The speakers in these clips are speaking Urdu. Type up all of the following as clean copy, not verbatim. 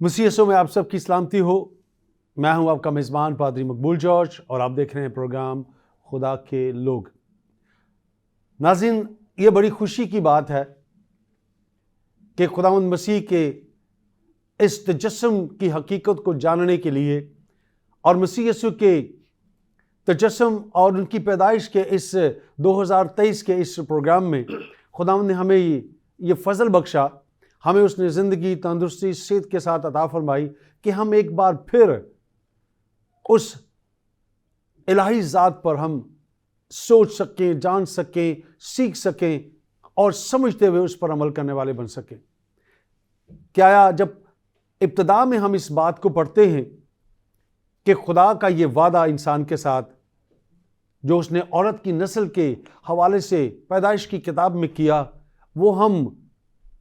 مسیح یسوع میں آپ سب کی سلامتی ہو۔ میں ہوں آپ کا میزبان پادری مقبول جارج اور آپ دیکھ رہے ہیں پروگرام خدا کے لوگ۔ ناظرین، یہ بڑی خوشی کی بات ہے کہ خداوند مسیح کے اس تجسم کی حقیقت کو جاننے کے لیے اور مسیح یسوع کے تجسم اور ان کی پیدائش کے اس 2023 کے اس پروگرام میں خداوند نے ہمیں یہ فضل بخشا، ہمیں اس نے زندگی، تندرستی، صحت کے ساتھ عطا فرمائی کہ ہم ایک بار پھر اس الہی ذات پر ہم سوچ سکیں، جان سکیں، سیکھ سکیں اور سمجھتے ہوئے اس پر عمل کرنے والے بن سکیں۔ کیا جب ابتدا میں ہم اس بات کو پڑھتے ہیں کہ خدا کا یہ وعدہ انسان کے ساتھ جو اس نے عورت کی نسل کے حوالے سے پیدائش کی کتاب میں کیا، وہ ہم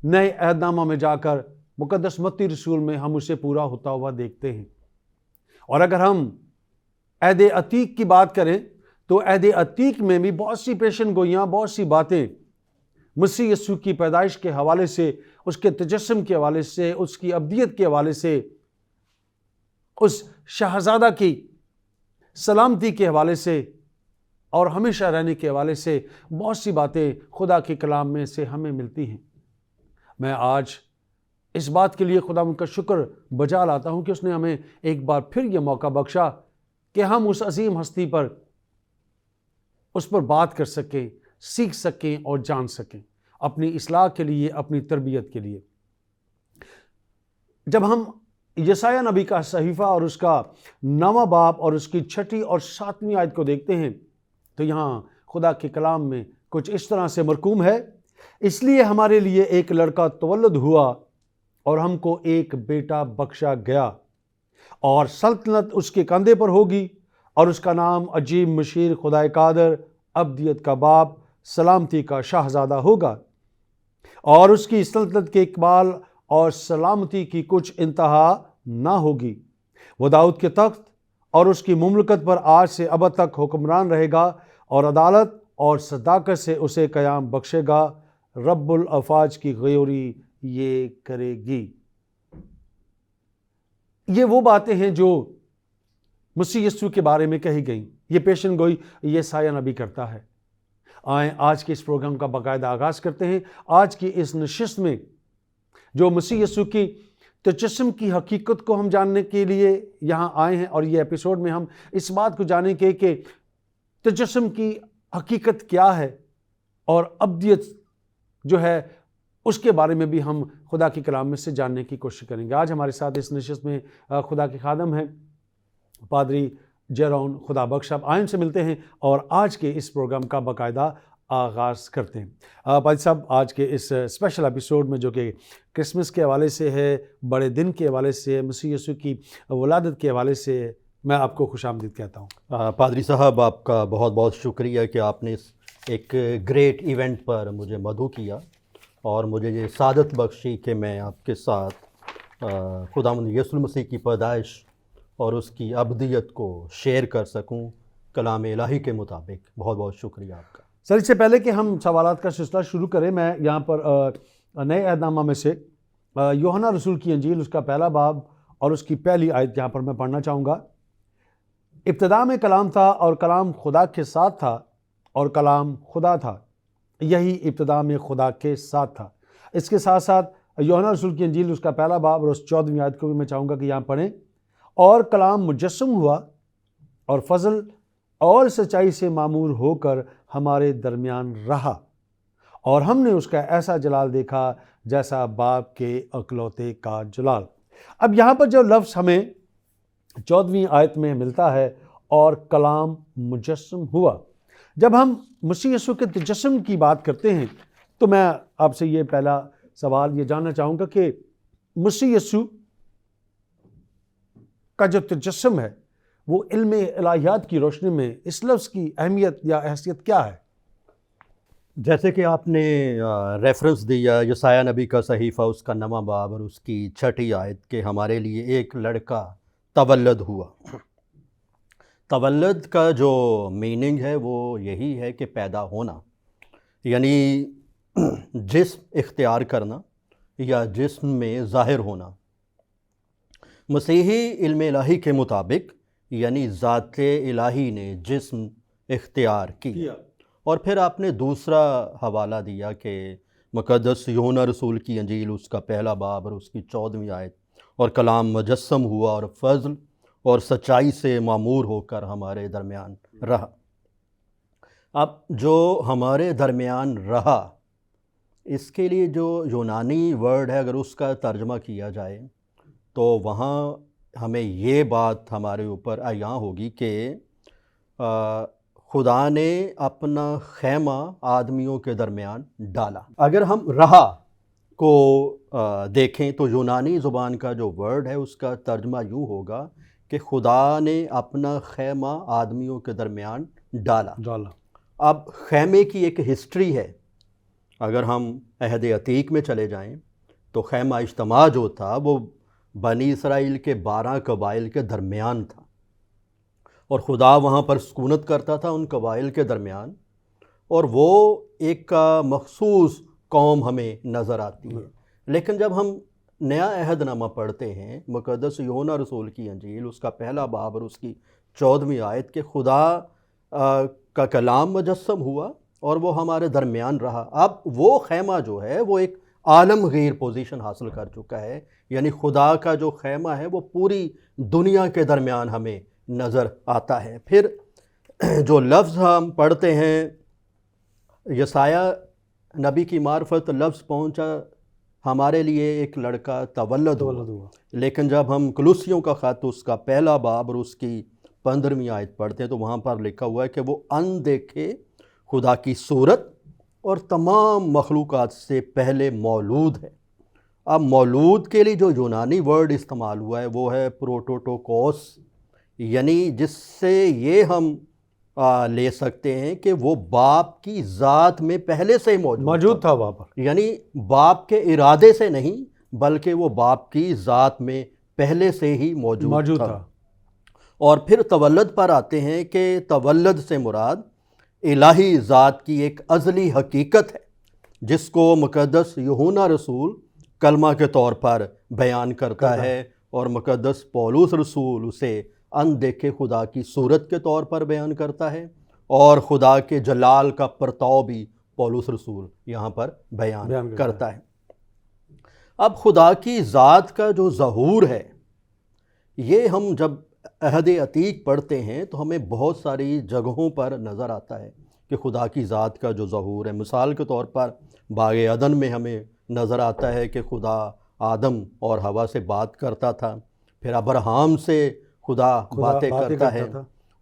نئے عہد نامہ میں جا کر مقدس متی رسول میں ہم اسے پورا ہوتا ہوا دیکھتے ہیں۔ اور اگر ہم عہد عتیق کی بات کریں تو عہد عتیق میں بھی بہت سی پیشن گوئیاں، بہت سی باتیں مسیح یسوع کی پیدائش کے حوالے سے، اس کے تجسم کے حوالے سے، اس کی ابدیت کے حوالے سے، اس شہزادہ کی سلامتی کے حوالے سے اور ہمیشہ رہنے کے حوالے سے بہت سی باتیں خدا کے کلام میں سے ہمیں ملتی ہیں۔ میں آج اس بات کے لیے خدا ان کا شکر بجا لاتا ہوں کہ اس نے ہمیں ایک بار پھر یہ موقع بخشا کہ ہم اس عظیم ہستی پر اس پر بات کر سکیں، سیکھ سکیں اور جان سکیں، اپنی اصلاح کے لیے، اپنی تربیت کے لیے۔ جب ہم یسایہ نبی کا صحیفہ اور اس کا 9واں باب اور اس کی 6 اور 7 آیت کو دیکھتے ہیں تو یہاں خدا کے کلام میں کچھ اس طرح سے مرقوم ہے: اس لیے ہمارے لیے ایک لڑکا تولد ہوا اور ہم کو ایک بیٹا بخشا گیا، اور سلطنت اس کے کندھے پر ہوگی، اور اس کا نام عجیب، مشیر، خدائے قادر، ابدیت کا باپ، سلامتی کا شہزادہ ہوگا، اور اس کی سلطنت کے اقبال اور سلامتی کی کچھ انتہا نہ ہوگی۔ وہ داؤد کے تخت اور اس کی مملکت پر آج سے ابد تک حکمران رہے گا، اور عدالت اور صداقت سے اسے قیام بخشے گا۔ رب الافواج کی غیوری یہ کرے گی۔ یہ وہ باتیں ہیں جو مسیح یسوع کے بارے میں کہی گئیں۔ یہ پیشن گوئی یسایہ نبی کرتا ہے۔ آئیں آج کے اس پروگرام کا باقاعدہ آغاز کرتے ہیں۔ آج کی اس نشست میں جو مسیح یسوع کی تجسم کی حقیقت کو ہم جاننے کے لیے یہاں آئے ہیں، اور یہ ایپیسوڈ میں ہم اس بات کو جانیں گے کہ تجسم کی حقیقت کیا ہے اور ابدیت جو ہے اس کے بارے میں بھی ہم خدا کے کلام میں سے جاننے کی کوشش کریں گے۔ آج ہمارے ساتھ اس نشست میں خدا کے خادم ہیں پادری جیرون خدا بخش صاحب۔ آئیں سے ملتے ہیں اور آج کے اس پروگرام کا باقاعدہ آغاز کرتے ہیں۔ پادری صاحب، آج کے اس اسپیشل ایپیسوڈ میں جو کہ کرسمس کے حوالے سے ہے، بڑے دن کے حوالے سے، مسیح یسوع کی ولادت کے حوالے سے، میں آپ کو خوش آمدید کہتا ہوں۔ پادری صاحب، آپ کا بہت بہت شکریہ کہ آپ نے اس ایک گریٹ ایونٹ پر مجھے مدعو کیا اور مجھے یہ سعادت بخشی کہ میں آپ کے ساتھ خداوند یسوع مسیح کی پیدائش اور اس کی ابدیت کو شیئر کر سکوں کلام الہی کے مطابق۔ بہت بہت شکریہ آپ کا۔ سر، اس سے پہلے کہ ہم سوالات کا سلسلہ شروع کریں، میں یہاں پر نئے عہد نامہ میں سے یوحنا رسول کی انجیل، اس کا 1 باب اور اس کی 1 آیت یہاں پر میں پڑھنا چاہوں گا۔ ابتدا میں کلام تھا اور کلام خدا کے ساتھ تھا اور کلام خدا تھا، یہی ابتدا میں خدا کے ساتھ تھا۔ اس کے ساتھ ساتھ یوحنا رسول کی انجیل، اس کا 1 باب اور اس 14 آیت کو بھی میں چاہوں گا کہ یہاں پڑھیں۔ اور کلام مجسم ہوا اور فضل اور سچائی سے معمور ہو کر ہمارے درمیان رہا، اور ہم نے اس کا ایسا جلال دیکھا جیسا باپ کے اکلوتے کا جلال۔ اب یہاں پر جو لفظ ہمیں 14 آیت میں ملتا ہے، اور کلام مجسم ہوا، جب ہم مسیح یسوع کے تجسم کی بات کرتے ہیں تو میں آپ سے یہ پہلا سوال یہ جاننا چاہوں گا کہ مسیح یسوع کا جو تجسم ہے وہ علم الہیات کی روشنی میں اس لفظ کی اہمیت یا حیثیت کیا ہے؟ جیسے کہ آپ نے ریفرنس دیا یسایہ نبی کا صحیفہ، اس کا 9واں باب اور اس کی 6 آیت کہ ہمارے لیے ایک لڑکا تولد ہوا۔ تولد کا جو میننگ ہے وہ یہی ہے کہ پیدا ہونا، یعنی جسم اختیار کرنا یا جسم میں ظاہر ہونا۔ مسیحی علم الہی کے مطابق یعنی ذات الہی نے جسم اختیار کیا. اور پھر آپ نے دوسرا حوالہ دیا کہ مقدس یوحنا رسول کی انجیل اس کا پہلا باب اور اس کی 14ویں آیت، اور کلام مجسم ہوا اور فضل اور سچائی سے معمور ہو کر ہمارے درمیان رہا. اب جو ہمارے درمیان رہا، اس کے لیے جو یونانی ورڈ ہے، اگر اس کا ترجمہ کیا جائے تو وہاں ہمیں یہ بات ہمارے اوپر عیاں ہوگی کہ خدا نے اپنا خیمہ آدمیوں کے درمیان ڈالا. اگر ہم رہا کو دیکھیں تو یونانی زبان کا جو ورڈ ہے اس کا ترجمہ یوں ہوگا کہ خدا نے اپنا خیمہ آدمیوں کے درمیان ڈالا. اب خیمے کی ایک ہسٹری ہے. اگر ہم عہد عتیق میں چلے جائیں تو خیمہ اجتماع جو تھا وہ بنی اسرائیل کے 12 قبائل کے درمیان تھا، اور خدا وہاں پر سکونت کرتا تھا ان قبائل کے درمیان، اور وہ ایک مخصوص قوم ہمیں نظر آتی ہے. لیکن جب ہم نیا عہد نامہ پڑھتے ہیں، مقدس یوحنا رسول کی انجیل اس کا پہلا باب اور اس کی 14ویں آیت، کہ خدا کا کلام مجسم ہوا اور وہ ہمارے درمیان رہا. اب وہ خیمہ جو ہے وہ ایک عالمگیر پوزیشن حاصل کر چکا ہے، یعنی خدا کا جو خیمہ ہے وہ پوری دنیا کے درمیان ہمیں نظر آتا ہے. پھر جو لفظ ہم پڑھتے ہیں، یسایہ نبی کی معرفت لفظ پہنچا ہمارے لیے ایک لڑکا تولد ہوا. لیکن جب ہم کلوسیوں کا خط اس کا پہلا باب اور اس کی 15ویں آیت پڑھتے ہیں تو وہاں پر لکھا ہوا ہے کہ وہ اندیکھے خدا کی صورت اور تمام مخلوقات سے پہلے مولود ہے. اب مولود کے لیے جو یونانی ورڈ استعمال ہوا ہے وہ ہے پروٹوٹوکوس، یعنی جس سے یہ ہم لے سکتے ہیں کہ وہ باپ کی ذات میں پہلے سے ہی موجود تھا وہاں پر، یعنی باپ کے ارادے سے نہیں بلکہ وہ باپ کی ذات میں پہلے سے ہی موجود تھا. اور پھر تولد پر آتے ہیں کہ تولد سے مراد الہی ذات کی ایک ازلی حقیقت ہے جس کو مقدس یوحنا رسول کلمہ کے طور پر بیان کرتا ہے، اور مقدس پولس رسول اسے اندیکھے خدا کی صورت کے طور پر بیان کرتا ہے، اور خدا کے جلال کا پرتاؤ بھی پولس رسول یہاں پر بیان کرتا ہے. اب خدا کی ذات کا جو ظہور ہے، یہ ہم جب عہد عتیق پڑھتے ہیں تو ہمیں بہت ساری جگہوں پر نظر آتا ہے کہ خدا کی ذات کا جو ظہور ہے. مثال کے طور پر باغ عدن میں ہمیں نظر آتا ہے کہ خدا آدم اور حوا سے بات کرتا تھا، پھر ابراہیم سے خدا باتیں کرتا ہے،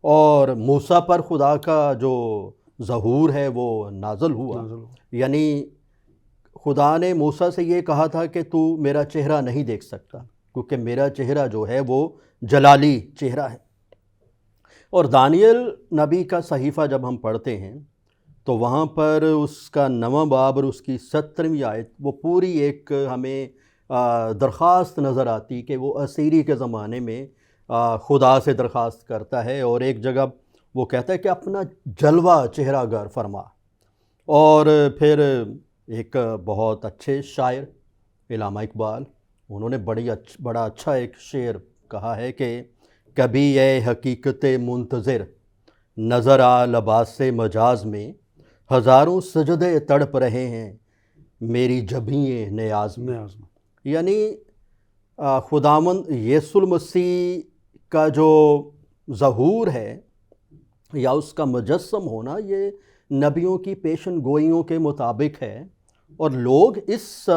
اور موسیٰ پر خدا کا جو ظہور ہے وہ نازل ہوا. یعنی خدا نے موسیٰ سے یہ کہا تھا کہ تو میرا چہرہ نہیں دیکھ سکتا کیونکہ میرا چہرہ جو ہے وہ جلالی چہرہ ہے. اور دانیل نبی کا صحیفہ جب ہم پڑھتے ہیں تو وہاں پر اس کا 9واں باب اور اس کی 17ویں آیت وہ پوری ایک ہمیں درخواست نظر آتی کہ وہ اسیری کے زمانے میں خدا سے درخواست کرتا ہے، اور ایک جگہ وہ کہتا ہے کہ اپنا جلوہ چہرہ گر فرما. اور پھر ایک بہت اچھے شاعر علامہ اقبال، انہوں نے بڑا اچھا ایک شعر کہا ہے کہ کبھی اے حقیقت منتظر نظر آ لباس مجاز میں، ہزاروں سجدے تڑپ رہے ہیں میری جبیں نیاز میں. یعنی خداوند یسوع المسیح کا جو ظہور ہے یا اس کا مجسم ہونا یہ نبیوں کی پیشن گوئیوں کے مطابق ہے، اور لوگ اس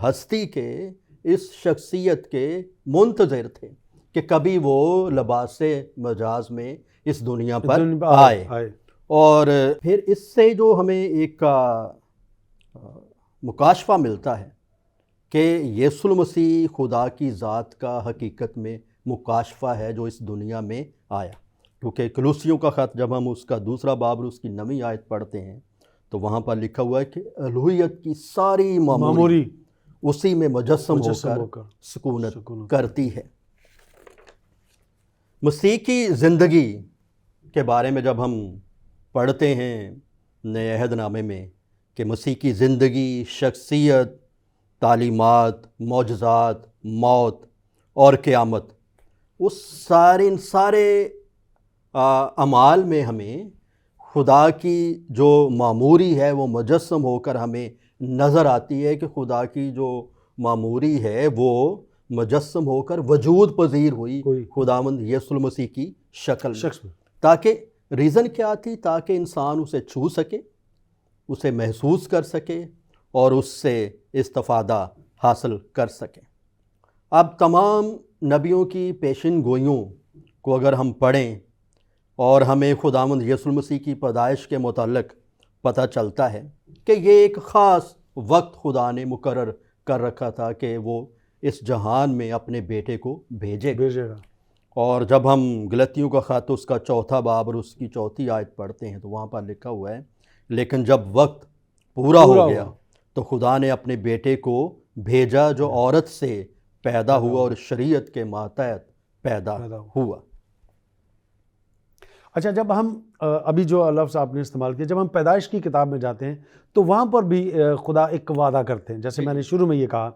ہستی کے، اس شخصیت کے منتظر تھے کہ کبھی وہ لباس مجاز میں اس دنیا پر آئے. اور پھر اس سے جو ہمیں ایک مکاشفہ ملتا ہے کہ یسوع المسیح خدا کی ذات کا حقیقت میں مکاشفہ ہے جو اس دنیا میں آیا. کیونکہ کلوسیوں کا خط جب ہم اس کا دوسرا باب اور اس کی 9ویں آیت پڑھتے ہیں تو وہاں پر لکھا ہوا ہے کہ الوہیت کی ساری معموری اسی میں مجسم ہو کر سکونت کرتی ہے. مسیح کی زندگی کے بارے میں جب ہم پڑھتے ہیں نئے عہد نامے میں کہ مسیح کی زندگی، شخصیت، تعلیمات، معجزات، موت اور قیامت، اس ان سارے اعمال میں ہمیں خدا کی جو معموری ہے وہ مجسم ہو کر ہمیں نظر آتی ہے کہ خدا کی جو معموری ہے وہ مجسم ہو کر وجود پذیر ہوئی خداوند یسوع المسیح کی شکل میں، تاکہ ریزن کیا تھی؟ تاکہ انسان اسے چھو سکے، اسے محسوس کر سکے اور اس سے استفادہ حاصل کر سکے۔ اب تمام نبیوں کی پیشن گوئیوں کو اگر ہم پڑھیں اور ہمیں خداوند یسوع المسیح کی پیدائش کے متعلق پتہ چلتا ہے کہ یہ ایک خاص وقت خدا نے مقرر کر رکھا تھا کہ وہ اس جہان میں اپنے بیٹے کو بھیجے گا۔ اور جب ہم غلطیوں کا خط اس کا 4 باب اور اس کی 4 آیت پڑھتے ہیں تو وہاں پر لکھا ہوا ہے، لیکن جب وقت پورا ہو گیا تو خدا نے اپنے بیٹے کو بھیجا جو عورت سے پیدا ہوا اور شریعت کے ماتحت پیدا ہوا۔ اچھا، جب ہم ابھی جو لفظ آپ نے استعمال کیا، جب ہم پیدائش کی کتاب میں جاتے ہیں تو وہاں پر بھی خدا ایک وعدہ کرتے ہیں، جیسے میں نے شروع میں یہ کہا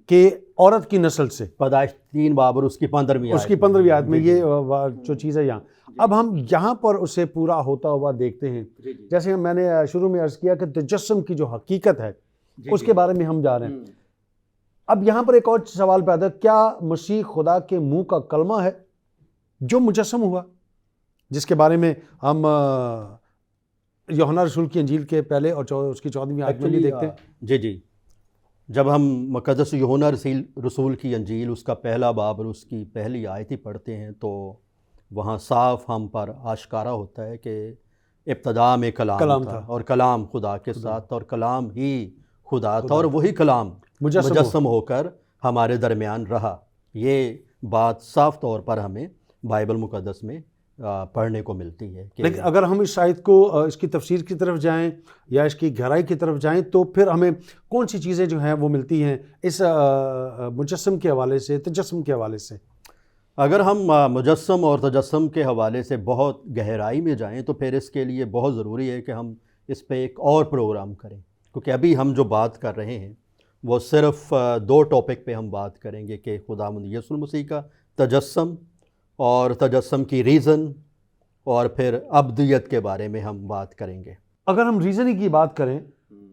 کہ عورت کی نسل سے، پیدائش 3 باب اور اس کی 15ویں آیت میں یہ جو چیز ہے یہاں، اب ہم یہاں پر اسے پورا ہوتا ہوا دیکھتے ہیں۔ جیسے میں نے شروع میں عرض کیا کہ تجسم کی جو حقیقت ہے اس کے بارے میں ہم جا رہے ہیں۔ اب یہاں پر ایک اور سوال پیدا، کیا مسیح خدا کے منہ کا کلمہ ہے جو مجسم ہوا، جس کے بارے میں ہم یوحنا رسول کی انجیل کے پہلے اور اس کی 14ویں آیت میں بھی دیکھتے ہیں؟ جی جب ہم مقدس یوحنا رسول کی انجیل اس کا 1 باب اور اس کی 1 آیت ہی پڑھتے ہیں تو وہاں صاف ہم پر آشکارا ہوتا ہے کہ ابتدا میں کلام تھا اور کلام خدا کے ساتھ اور کلام ہی خدا تھا اور وہی کلام مجسم ہو کر ہمارے درمیان رہا۔ یہ بات صاف طور پر ہمیں بائبل مقدس میں پڑھنے کو ملتی ہے۔ لیکن اگر ہم اس آیت کو اس کی تفسیر کی طرف جائیں یا اس کی گہرائی کی طرف جائیں تو پھر ہمیں کون سی چیزیں جو ہیں وہ ملتی ہیں اس مجسم کے حوالے سے، تجسم کے حوالے سے؟ اگر ہم مجسم اور تجسم کے حوالے سے بہت گہرائی میں جائیں تو پھر اس کے لیے بہت ضروری ہے کہ ہم اس پہ ایک اور پروگرام کریں، کیونکہ ابھی ہم جو بات کر رہے ہیں وہ صرف 2 ٹاپک پہ ہم بات کریں گے کہ خداوند یسوع المسیح کا تجسم اور تجسم کی ریزن، اور پھر ابدیت کے بارے میں ہم بات کریں گے۔ اگر ہم ریزننگ کی بات کریں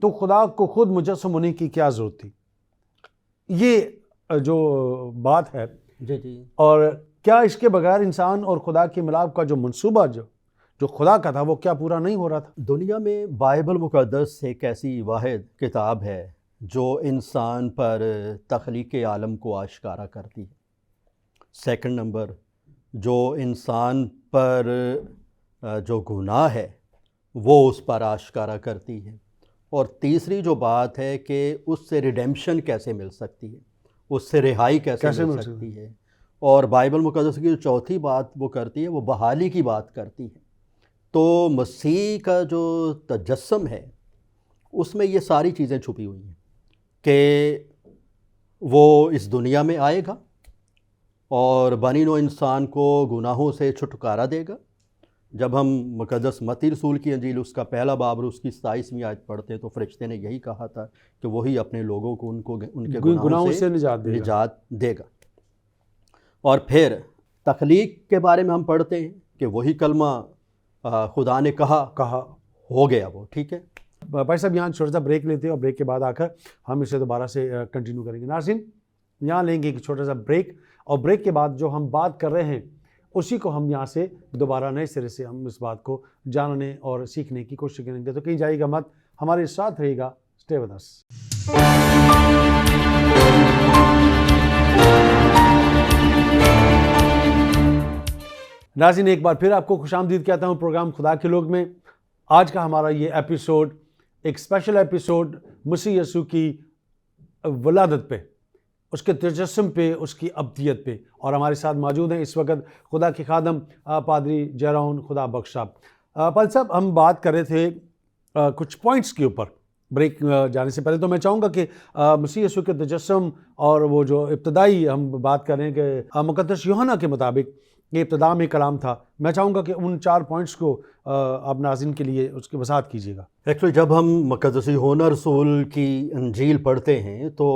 تو خدا کو خود مجسم ہونے کی کیا ضرورت تھی؟ یہ جو بات ہے جی اور کیا اس کے بغیر انسان اور خدا کے ملاپ کا جو منصوبہ جو خدا کا تھا وہ کیا پورا نہیں ہو رہا تھا؟ دنیا میں بائبل مقدس ایک ایسی واحد کتاب ہے جو انسان پر تخلیق عالم کو آشکارا کرتی ہے۔ سیکنڈ نمبر، جو انسان پر جو گناہ ہے وہ اس پر آشکارا کرتی ہے، اور تیسری جو بات ہے کہ اس سے ریڈیمشن کیسے مل سکتی ہے، اس سے رہائی کیسے مل سکتی ہے، اور بائبل مقدس کی جو چوتھی بات وہ کرتی ہے وہ بحالی کی بات کرتی ہے۔ تو مسیح کا جو تجسم ہے اس میں یہ ساری چیزیں چھپی ہوئی ہیں کہ وہ اس دنیا میں آئے گا اور بنی نوع انسان کو گناہوں سے چھٹکارا دے گا۔ جب ہم مقدس متی رسول کی انجیل اس کا 1 باب اور اس کی 27ویں آیت پڑھتے ہیں تو فرشتے نے یہی کہا تھا کہ وہی اپنے لوگوں کو ان کے گناہوں سے نجات دے گا۔ اور پھر تخلیق کے بارے میں ہم پڑھتے ہیں کہ وہی کلمہ خدا نے کہا ہو گیا وہ، ٹھیک ہے۔ بھائی صاحب یہاں چھوٹا سا بریک لیتے ہیں اور بریک کے بعد آ کر ہم اسے دوبارہ سے کنٹینیو کریں گے۔ ناظرین یہاں لیں گے ایک چھوٹا سا بریک، اور بریک کے بعد جو ہم بات کر رہے ہیں اسی کو ہم یہاں سے دوبارہ نئے سرے سے ہم اس بات کو جاننے اور سیکھنے کی کوشش کریں گے۔ تو کہیں جائے گا مت، ہمارے ساتھ رہے گا، اسٹے ود اس۔ ناظرین ایک بار پھر آپ کو خوش آمدید کہتا ہوں پروگرام خدا کے لوگ میں۔ آج کا ہمارا یہ ایپیسوڈ ایک اسپیشل ایپیسوڈ مسیح یسوع کی ولادت پہ، اس کے تجسم پہ، اس کی ابدیت پہ، اور ہمارے ساتھ موجود ہیں اس وقت خدا کے خادم پادری جیرون خدا بخش صاحب۔ پادری صاحب ہم بات کر رہے تھے کچھ پوائنٹس کے اوپر بریک جانے سے پہلے، تو میں چاہوں گا کہ مسیح یسوع کے تجسم اور وہ جو ابتدائی ہم بات کریں کہ مقدس یوحنا کے مطابق یہ ابتدا میں کلام تھا، میں چاہوں گا کہ ان 4 پوائنٹس کو آپ ناظرین کے لیے اس کی وضاحت کیجیے گا۔ ایکچولی جب ہم مقدس یوحنا رسول کی انجیل پڑھتے ہیں تو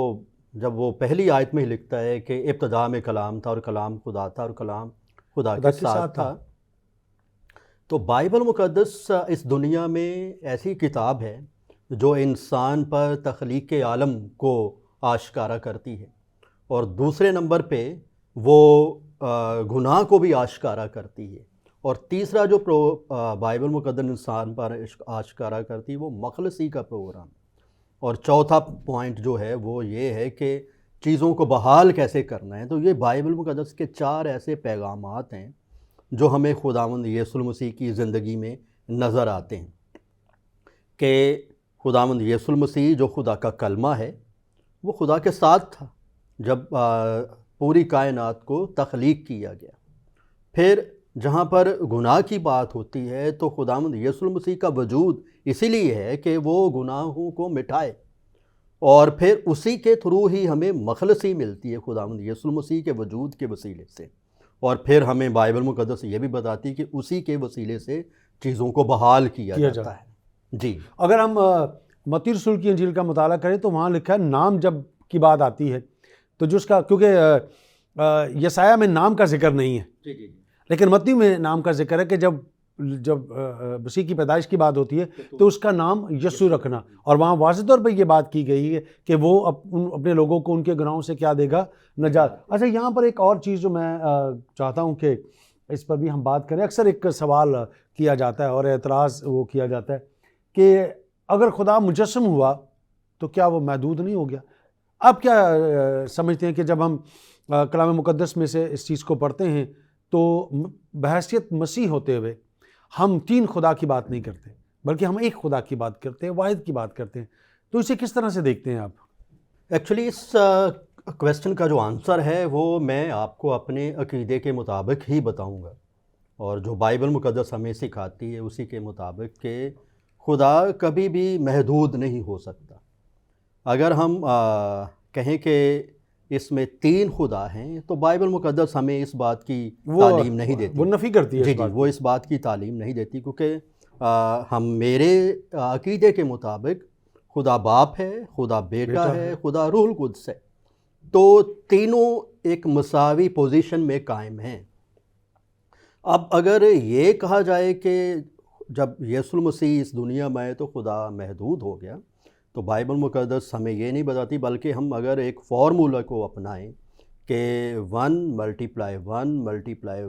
جب وہ پہلی آیت میں ہی لکھتا ہے کہ ابتدا میں کلام تھا اور کلام خدا تھا اور کلام خدا کے ساتھ تھا، تو بائبل مقدس اس دنیا میں ایسی کتاب ہے جو انسان پر تخلیق عالم کو آشکارا کرتی ہے، اور دوسرے نمبر پہ وہ گناہ کو بھی آشکارا کرتی ہے، اور تیسرا جو بائبل مقدس انسان پر آشکارا کرتی ہے وہ مخلصی کا پروگرام، اور چوتھا پوائنٹ جو ہے وہ یہ ہے کہ چیزوں کو بحال کیسے کرنا ہے۔ تو یہ بائبل مقدس کے 4 ایسے پیغامات ہیں جو ہمیں خداوند یسوع المسیح کی زندگی میں نظر آتے ہیں، کہ خداوند یسوع المسیح جو خدا کا کلمہ ہے وہ خدا کے ساتھ تھا جب پوری کائنات کو تخلیق کیا گیا۔ پھر جہاں پر گناہ کی بات ہوتی ہے تو خداوند یسوع المسیح کا وجود اسی لیے ہے کہ وہ گناہوں کو مٹائے، اور پھر اسی کے تھرو ہی ہمیں مخلصی ملتی ہے خداوند یسوع المسیح کے وجود کے وسیلے سے، اور پھر ہمیں بائبل مقدس یہ بھی بتاتی ہے کہ اسی کے وسیلے سے چیزوں کو بحال کیا جاتا ہے۔ جی، اگر ہم متی رسول کی انجیل کا مطالعہ کریں تو وہاں لکھا ہے نام جب کی بات آتی ہے تو جس کا، کیونکہ یسایہ میں نام کا ذکر نہیں ہے، جی جی، لیکن متی میں نام کا ذکر ہے کہ جب مسیح کی پیدائش کی بات ہوتی ہے تو اس کا نام یسوع رکھنا، اور وہاں واضح طور پہ یہ بات کی گئی ہے کہ وہ اپنے لوگوں کو ان کے گناہوں سے کیا دے گا؟ نجات۔ اچھا، یہاں پر ایک اور چیز جو میں چاہتا ہوں کہ اس پر بھی ہم بات کریں۔ اکثر ایک سوال کیا جاتا ہے اور اعتراض وہ کیا جاتا ہے کہ اگر خدا مجسم ہوا تو کیا وہ محدود نہیں ہو گیا؟ آپ کیا سمجھتے ہیں کہ جب ہم کلام مقدس میں سے اس چیز کو پڑھتے ہیں تو بحیثیت مسیح ہوتے ہوئے ہم 3 خدا کی بات نہیں کرتے بلکہ ہم ایک خدا کی بات کرتے ہیں، واحد کی بات کرتے ہیں، تو اسے کس طرح سے دیکھتے ہیں آپ؟ ایکچولی اس کویسچن کا جو آنسر ہے وہ میں آپ کو اپنے عقیدے کے مطابق ہی بتاؤں گا، اور جو بائبل مقدس ہمیں سکھاتی ہے اسی کے مطابق کہ خدا کبھی بھی محدود نہیں ہو سکتا۔ اگر ہم کہیں کہ اس میں 3 خدا ہیں تو بائبل مقدس ہمیں اس بات کی تعلیم نہیں دیتی، وہ نفی کرتی ہے۔ جی، وہ اس بات کی تعلیم نہیں دیتی، کیونکہ ہم میرے عقیدے کے مطابق خدا باپ ہے، خدا بیٹا ہے، خدا روح القدس ہے، تو تینوں ایک مساوی پوزیشن میں قائم ہیں۔ اب اگر یہ کہا جائے کہ جب یسوع المسیح اس دنیا میں آئے تو خدا محدود ہو گیا، تو بائبل مقدس ہمیں یہ نہیں بتاتی، بلکہ ہم اگر ایک فارمولہ کو اپنائیں کہ 1 × 1 ×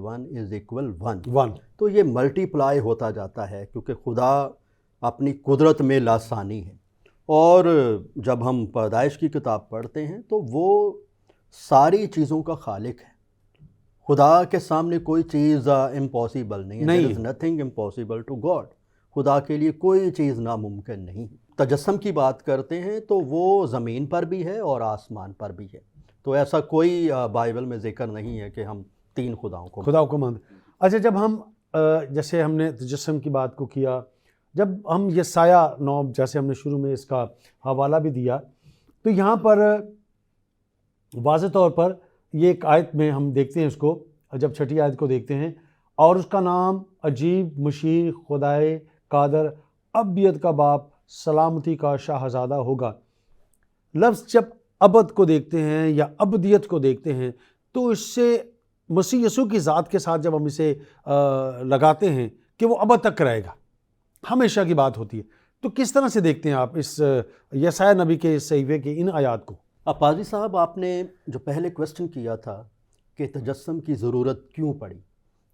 1 = 1، تو یہ ملٹیپلائی ہوتا جاتا ہے، کیونکہ خدا اپنی قدرت میں لاسانی ہے۔ اور جب ہم پیدائش کی کتاب پڑھتے ہیں تو وہ ساری چیزوں کا خالق ہے۔ خدا کے سامنے کوئی چیز امپاسبل نہیں ہے، there is nothing impossible to God۔ خدا کے لیے کوئی چیز ناممکن نہیں۔ تجسم کی بات کرتے ہیں تو وہ زمین پر بھی ہے اور آسمان پر بھی ہے، تو ایسا کوئی بائبل میں ذکر نہیں ہے کہ ہم 3 خداؤں کو مانتے۔ اچھا، جب ہم جیسے ہم نے تجسم کی بات کو کیا، جب ہم یسایہ 9 جیسے ہم نے شروع میں اس کا حوالہ بھی دیا، تو یہاں پر واضح طور پر یہ ایک آیت میں ہم دیکھتے ہیں اس کو، جب 6ٹھی آیت کو دیکھتے ہیں، اور اس کا نام عجیب، مشیر، خدائے قادر، ابدیت کا باپ، سلامتی کا شاہزادہ ہوگا۔ لفظ جب ابد کو دیکھتے ہیں یا ابدیت کو دیکھتے ہیں تو اس سے مسیح یسوع کی ذات کے ساتھ جب ہم اسے لگاتے ہیں کہ وہ ابد تک رہے گا، ہمیشہ کی بات ہوتی ہے، تو کس طرح سے دیکھتے ہیں آپ اس یسایہ نبی کے اس صحیفے کے ان آیات کو؟ پادری صاحب، آپ نے جو پہلے کویسچن کیا تھا کہ تجسم کی ضرورت کیوں پڑی،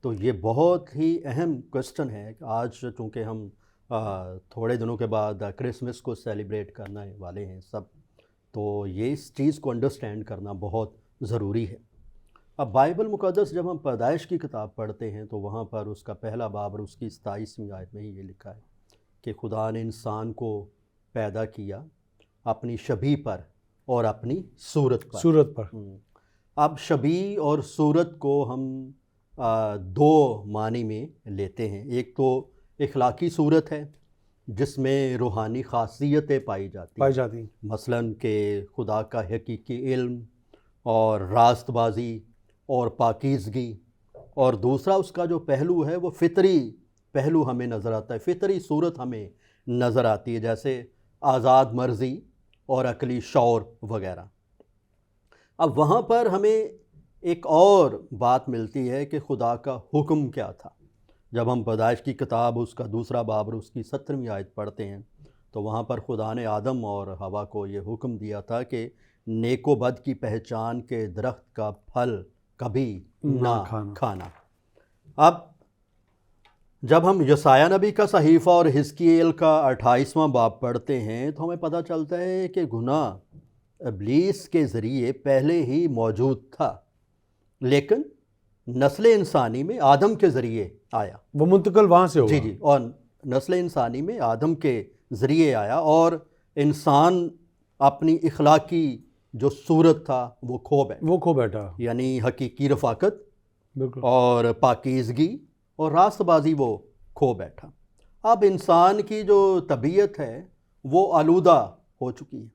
تو یہ بہت ہی اہم کویسچن ہے۔ آج چونکہ ہم تھوڑے دنوں کے بعد کرسمس کو سیلیبریٹ کرنے والے ہیں سب، تو یہ اس چیز کو انڈرسٹینڈ کرنا بہت ضروری ہے۔ اب بائبل مقدس جب ہم پیدائش کی کتاب پڑھتے ہیں تو وہاں پر اس کا پہلا باب اور اس کی 27ویں آیت میں ہی یہ لکھا ہے کہ خدا نے انسان کو پیدا کیا اپنی شبیہ پر اور اپنی صورت پر۔ اب شبیہ اور صورت کو ہم 2 معنی میں لیتے ہیں۔ ایک تو اخلاقی صورت ہے جس میں روحانی خاصیتیں پائی جاتی ہیں، مثلاً کہ خدا کا حقیقی علم اور راست بازی اور پاکیزگی، اور دوسرا اس کا جو پہلو ہے وہ فطری پہلو ہمیں نظر آتا ہے، فطری صورت ہمیں نظر آتی ہے، جیسے آزاد مرضی اور عقلی شعور وغیرہ۔ اب وہاں پر ہمیں ایک اور بات ملتی ہے کہ خدا کا حکم کیا تھا. جب ہم پیدائش کی کتاب اس کا 2 باب اور اس کی 17ویں آیت پڑھتے ہیں تو وہاں پر خدا نے آدم اور حوا کو یہ حکم دیا تھا کہ نیک و بد کی پہچان کے درخت کا پھل کبھی نہ کھانا. اب جب ہم یسایہ نبی کا صحیفہ اور حزقیل کا 28واں باب پڑھتے ہیں تو ہمیں پتہ چلتا ہے کہ گناہ ابلیس کے ذریعے پہلے ہی موجود تھا، لیکن نسل انسانی میں آدم کے ذریعے آیا. وہ منتقل وہاں سے ہوا. جی اور نسل انسانی میں آدم کے ذریعے آیا، اور انسان اپنی اخلاقی جو صورت تھا وہ کھو بیٹھا، یعنی حقیقی رفاقت بالکل، اور پاکیزگی اور راست بازی وہ کھو بیٹھا. اب انسان کی جو طبیعت ہے وہ آلودہ ہو چکی ہے.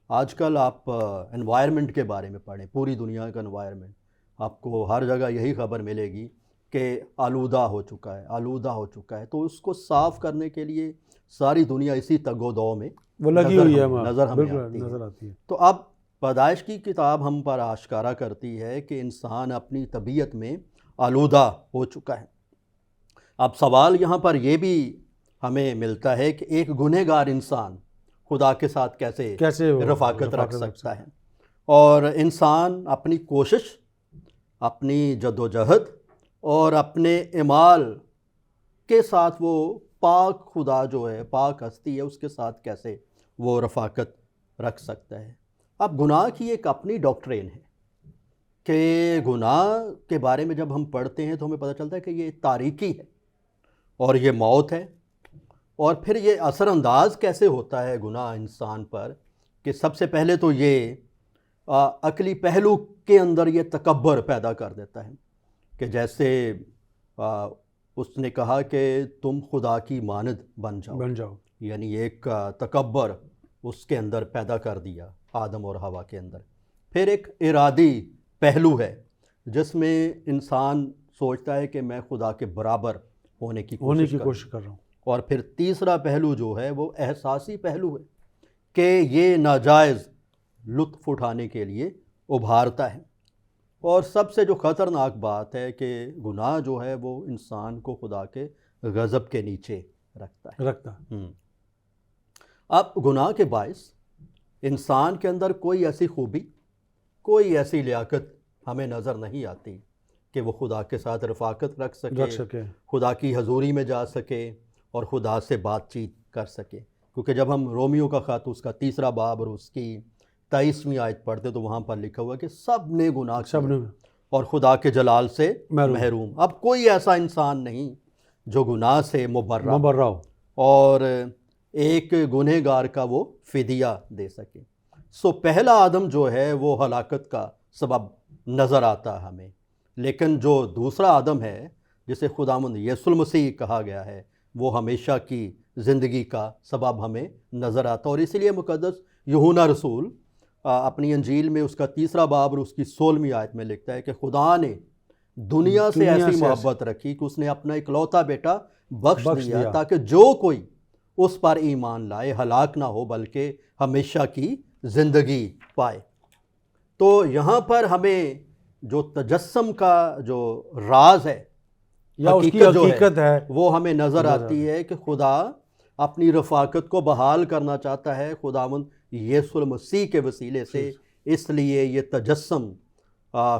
آج کل آپ انوائرمنٹ کے بارے میں پڑھیں، پوری دنیا کا انوائرمنٹ، آپ کو ہر جگہ یہی خبر ملے گی کہ آلودہ ہو چکا ہے. تو اس کو صاف کرنے کے لیے ساری دنیا اسی تگ و دو میں وہ لگی ہوئی ہے، نظر ہمیں آتی ہے. تو اب پیدائش کی کتاب ہم پر آشکارا کرتی ہے کہ انسان اپنی طبیعت میں آلودہ ہو چکا ہے. اب سوال یہاں پر یہ بھی ہمیں ملتا ہے کہ ایک گنہگار انسان خدا کے ساتھ کیسے رفاقت رکھ سکتا ہے. اور انسان اپنی کوشش، اپنی جد و جہد اور اپنے اعمال کے ساتھ وہ پاک خدا جو ہے، پاک ہستی ہے، اس کے ساتھ کیسے وہ رفاقت رکھ سکتا ہے. اب گناہ کی ایک اپنی ڈاکٹرین ہے کہ گناہ کے بارے میں جب ہم پڑھتے ہیں تو ہمیں پتہ چلتا ہے کہ یہ تاریکی ہے اور یہ موت ہے. اور پھر یہ اثر انداز کیسے ہوتا ہے گناہ انسان پر، کہ سب سے پہلے تو یہ عقلی پہلو کے اندر یہ تکبر پیدا کر دیتا ہے کہ جیسے اس نے کہا کہ تم خدا کی مانند بن جاؤ، یعنی ایک تکبر اس کے اندر پیدا کر دیا آدم اور حوا کے اندر. پھر ایک ارادی پہلو ہے جس میں انسان سوچتا ہے کہ میں خدا کے برابر ہونے کی کوشش کر رہا ہوں. اور پھر تیسرا پہلو جو ہے وہ احساسی پہلو ہے کہ یہ ناجائز لطف اٹھانے کے لیے ابھارتا ہے. اور سب سے جو خطرناک بات ہے کہ گناہ جو ہے وہ انسان کو خدا کے غضب کے نیچے رکھتا ہے. اب گناہ کے باعث انسان کے اندر کوئی ایسی خوبی، کوئی ایسی لیاقت ہمیں نظر نہیں آتی کہ وہ خدا کے ساتھ رفاقت رکھ سکے، خدا کی حضوری میں جا سکے اور خدا سے بات چیت کر سکے. کیونکہ جب ہم رومیو کا خط اس کا 3 باب اور اس کی 23ویں آیت پڑھتے تو وہاں پر لکھا ہوا کہ سب نے گناہ کیا اور خدا کے جلال سے محروم. اب کوئی ایسا انسان نہیں جو گناہ سے مبرہ ہو اور ایک گنہگار کا وہ فدیہ دے سکے. پہلا آدم جو ہے وہ ہلاکت کا سبب نظر آتا ہے ہمیں، لیکن جو دوسرا آدم ہے جسے خداوند یسوع المسیح کہا گیا ہے وہ ہمیشہ کی زندگی کا سبب ہمیں نظر آتا. اور اسی لیے مقدس یوحنا رسول اپنی انجیل میں اس کا 3 باب اور اس کی 16ویں آیت میں لکھتا ہے کہ خدا نے دنیا سے ایسی محبت رکھی کہ اس نے اپنا اکلوتا بیٹا بخش دیا تاکہ جو کوئی اس پر ایمان لائے ہلاک نہ ہو بلکہ ہمیشہ کی زندگی پائے. تو یہاں پر ہمیں جو تجسم کا جو راز ہے یا اس کی حقیقت ہے وہ ہمیں نظر آتی ہے کہ خدا اپنی رفاقت کو بحال کرنا چاہتا ہے خداوند یسوع المسیح کے وسیلے سے. اس لیے یہ تجسم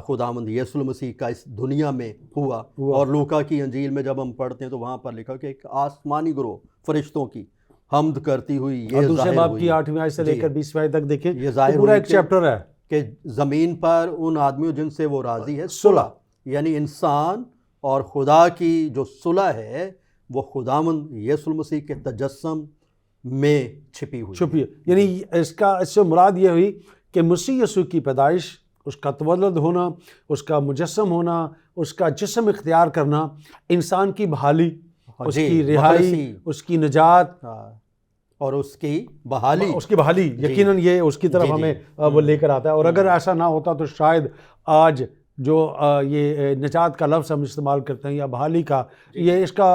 خداوند یسوع المسیح کا اس دنیا میں ہوا. اور لوکا کی انجیل میں جب ہم پڑھتے ہیں تو وہاں پر لکھا کہ ایک آسمانی گروہ فرشتوں کی حمد کرتی ہوئی یہ دوسرے باب کی 8ویں آیت سے لے کر 20ویں آیت تک دیکھیں، یہ پورا ایک چیپٹر ہے کہ زمین پر ان آدمیوں جن سے وہ راضی ہے صلح، یعنی انسان اور خدا کی جو صلح ہے وہ خداوند یسوع المسیح کے تجسم میں چھپی ہوئی. یعنی اس سے مراد یہ ہوئی کہ مسیح یسوع کی پیدائش، اس کا تولد ہونا، اس کا مجسم ہونا، اس کا جسم اختیار کرنا، انسان کی بحالی، اس کی رہائی، اس کی نجات اور اس کی بحالی یقیناً یہ اس کی طرف ہمیں وہ لے کر آتا ہے. اور اگر ایسا نہ ہوتا تو شاید آج جو یہ نجات کا لفظ ہم استعمال کرتے ہیں یا بحالی کا، یہ اس کا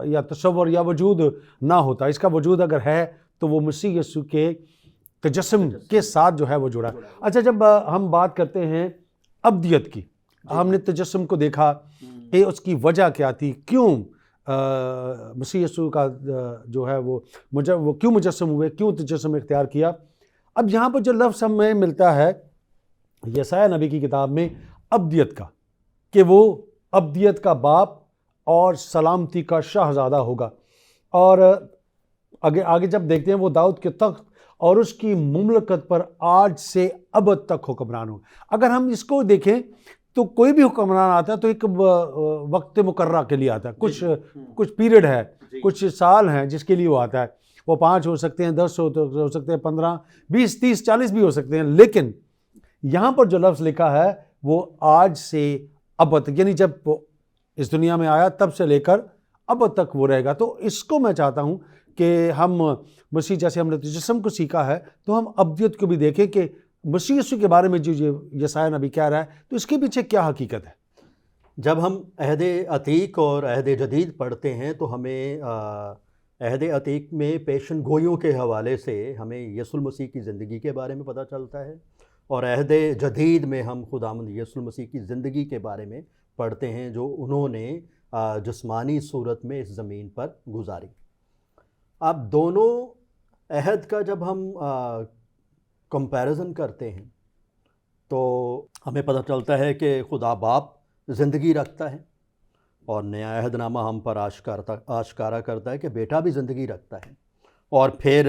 یا تصور یا وجود نہ ہوتا. اس کا وجود اگر ہے تو وہ مسیح یسوع کے تجسم کے ساتھ جو ہے وہ جڑا. اچھا جب ہم بات کرتے ہیں ابدیت کی, ہم نے تجسم کو دیکھا کہ اس کی وجہ کیا تھی, کیوں مسیح یسوع کا جو ہے وہ کیوں مجسم ہوئے, کیوں تجسم اختیار کیا. اب یہاں پر جو لفظ ہمیں ملتا ہے یسایہ نبی کی کتاب میں ابدیت کا, کہ وہ ابدیت کا باپ اور سلامتی کا شہزادہ ہوگا, اور آگے جب دیکھتے ہیں وہ داؤد کے تخت اور اس کی مملکت پر آج سے ابد تک حکمران ہو. اگر ہم اس کو دیکھیں تو کوئی بھی حکمران آتا ہے تو ایک وقت مقررہ کے لیے آتا ہے, کچھ پیریڈ ہے, کچھ سال ہیں جس کے لیے وہ آتا ہے. وہ 5 ہو سکتے ہیں, 10 ہو سکتے ہیں, 15, 20, 30, 40 بھی ہو سکتے ہیں, لیکن یہاں پر جو لفظ لکھا ہے وہ آج سے ابد, یعنی جب وہ اس دنیا میں آیا تب سے لے کر ابد تک وہ رہے گا. تو اس کو میں چاہتا ہوں کہ ہم مسیح جیسے ہم نے تجسم کو سیکھا ہے تو ہم ابدیت کو بھی دیکھیں کہ مسیح یسوع کے بارے میں جو یسایہ نبی کہہ رہا ہے تو اس کے پیچھے کیا حقیقت ہے. جب ہم عہد عتیق اور عہد جدید پڑھتے ہیں تو ہمیں عہد عتیق میں پیشن گوئیوں کے حوالے سے ہمیں یسوع المسیح کی زندگی کے بارے میں پتہ چلتا ہے, اور عہد جدید میں ہم خداوند یسوع المسیح کی زندگی کے بارے میں پڑھتے ہیں جو انہوں نے جسمانی صورت میں اس زمین پر گزاری. اب دونوں عہد کا جب ہم کمپیریزن کرتے ہیں تو ہمیں پتہ چلتا ہے کہ خدا باپ زندگی رکھتا ہے, اور نیا عہد نامہ ہم پر آشکارا کرتا ہے کہ بیٹا بھی زندگی رکھتا ہے. اور پھر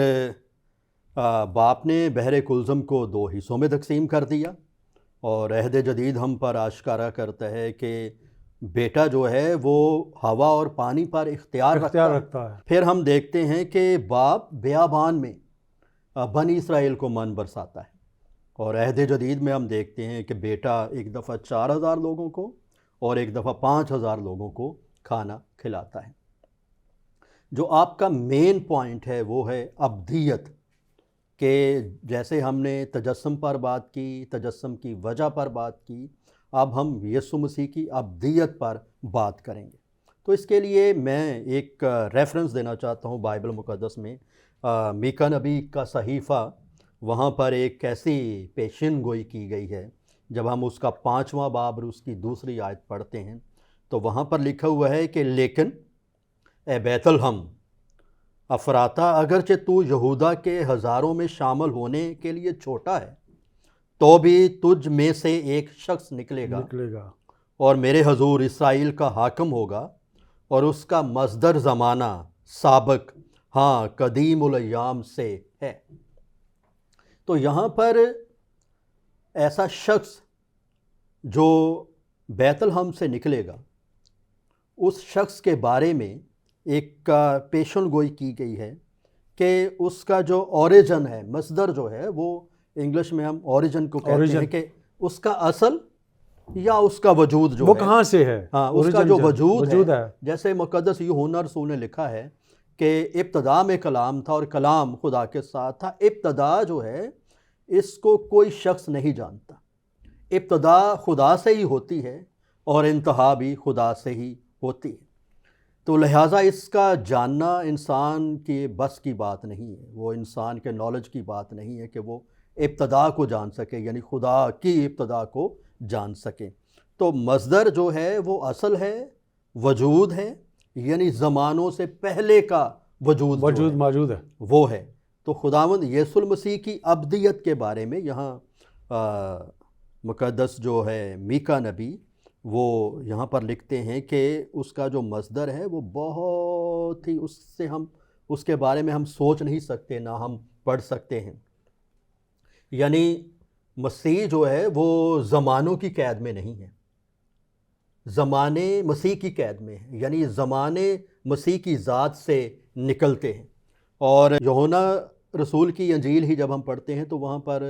باپ نے بحر کلزم کو 2 حصوں میں تقسیم کر دیا, اور عہد جدید ہم پر آشکارا کرتا ہے کہ بیٹا جو ہے وہ ہوا اور پانی پر اختیار رکھتا ہے. پھر ہم دیکھتے ہیں کہ باپ بیابان میں بنی اسرائیل کو من برساتا ہے, اور عہد جدید میں ہم دیکھتے ہیں کہ بیٹا ایک دفعہ 4000 لوگوں کو اور ایک دفعہ 5000 لوگوں کو کھانا کھلاتا ہے. جو آپ کا مین پوائنٹ ہے وہ ہے ابدیت, کہ جیسے ہم نے تجسم پر بات کی, تجسم کی وجہ پر بات کی, اب ہم یسوع مسیح کی ابدیت پر بات کریں گے. تو اس کے لیے میں ایک ریفرنس دینا چاہتا ہوں بائبل مقدس میں, میکا نبی کا صحیفہ, وہاں پر ایک ایسی پیشن گوئی کی گئی ہے. جب ہم اس کا 5واں باب اور اس کی 2 آیت پڑھتے ہیں تو وہاں پر لکھا ہوا ہے کہ لیکن اے بیت الحم افراتا, اگرچہ تو یہودا کے ہزاروں میں شامل ہونے کے لیے چھوٹا ہے تو بھی تجھ میں سے ایک شخص نکلے گا اور میرے حضور اسرائیل کا حاکم ہوگا, اور اس کا مصدر زمانہ سابق, ہاں قدیم الایام سے ہے. تو یہاں پر ایسا شخص جو بیت الحم سے نکلے گا, اس شخص کے بارے میں ایک پیشن گوئی کی گئی ہے کہ اس کا جو اوریجن ہے, مصدر جو ہے, وہ انگلش میں ہم اوریجن کو کہتے ہیں کہ اس کا اصل یا اس کا وجود جو وہ کہاں سے ہے, ہاں اس کا جو وجود ہے. جیسے مقدس یوحنا رسول نے لکھا ہے کہ ابتدا میں کلام تھا اور کلام خدا کے ساتھ تھا. ابتدا جو ہے اس کو کوئی شخص نہیں جانتا, ابتدا خدا سے ہی ہوتی ہے اور انتہا بھی خدا سے ہی ہوتی ہے. تو لہٰذا اس کا جاننا انسان کے بس کی بات نہیں ہے, وہ انسان کے نالج کی بات نہیں ہے کہ وہ ابتدا کو جان سکے, یعنی خدا کی ابتدا کو جان سکے. تو مصدر جو ہے وہ اصل ہے, وجود ہے, یعنی زمانوں سے پہلے کا وجود موجود ہے, وہ ہے. تو خداوند یسوع المسیح کی ابدیت کے بارے میں یہاں مقدس جو ہے میکا نبی وہ یہاں پر لکھتے ہیں کہ اس کا جو مصدر ہے وہ بہت ہی, اس سے ہم اس کے بارے میں ہم سوچ نہیں سکتے, نہ ہم پڑھ سکتے ہیں. یعنی مسیح جو ہے وہ زمانوں کی قید میں نہیں ہے, زمانے مسیح کی قید میں ہیں, یعنی زمانے مسیح کی ذات سے نکلتے ہیں. اور یوحنا رسول کی انجیل ہی جب ہم پڑھتے ہیں تو وہاں پر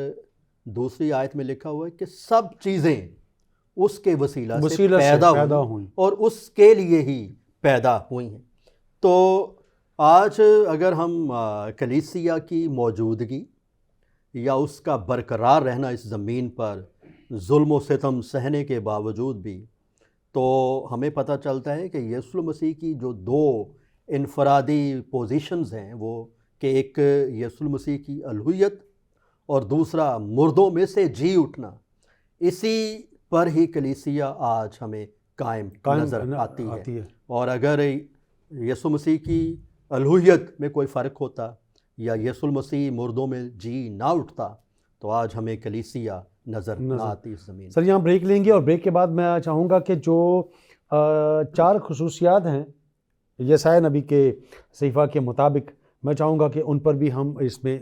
2 آیت میں لکھا ہوا ہے کہ سب چیزیں اس کے وسیلہ سے پیدا ہوئیں اور اس کے لیے ہی پیدا ہوئی ہیں. تو آج اگر ہم کلیسیا کی موجودگی یا اس کا برقرار رہنا اس زمین پر ظلم و ستم سہنے کے باوجود بھی, تو ہمیں پتہ چلتا ہے کہ یسوع مسیح کی جو 2 انفرادی پوزیشنز ہیں وہ کہ ایک یسوع مسیح کی الوہیت اور دوسرا مردوں میں سے جی اٹھنا، اسی پر ہی کلیسیا آج ہمیں قائم نظر آتی ہے۔ اور اگر یسوع مسیح کی الوہیت میں کوئی فرق ہوتا یا یسوع مسیح مردوں میں جی نہ اٹھتا تو آج ہمیں کلیسیا نظر نہ آتی اس زمین۔ سر یہاں بریک لیں گے، اور بریک کے بعد میں چاہوں گا کہ جو 4 خصوصیات ہیں یسایہ نبی کے صحیفہ کے مطابق، میں چاہوں گا کہ ان پر بھی ہم اس میں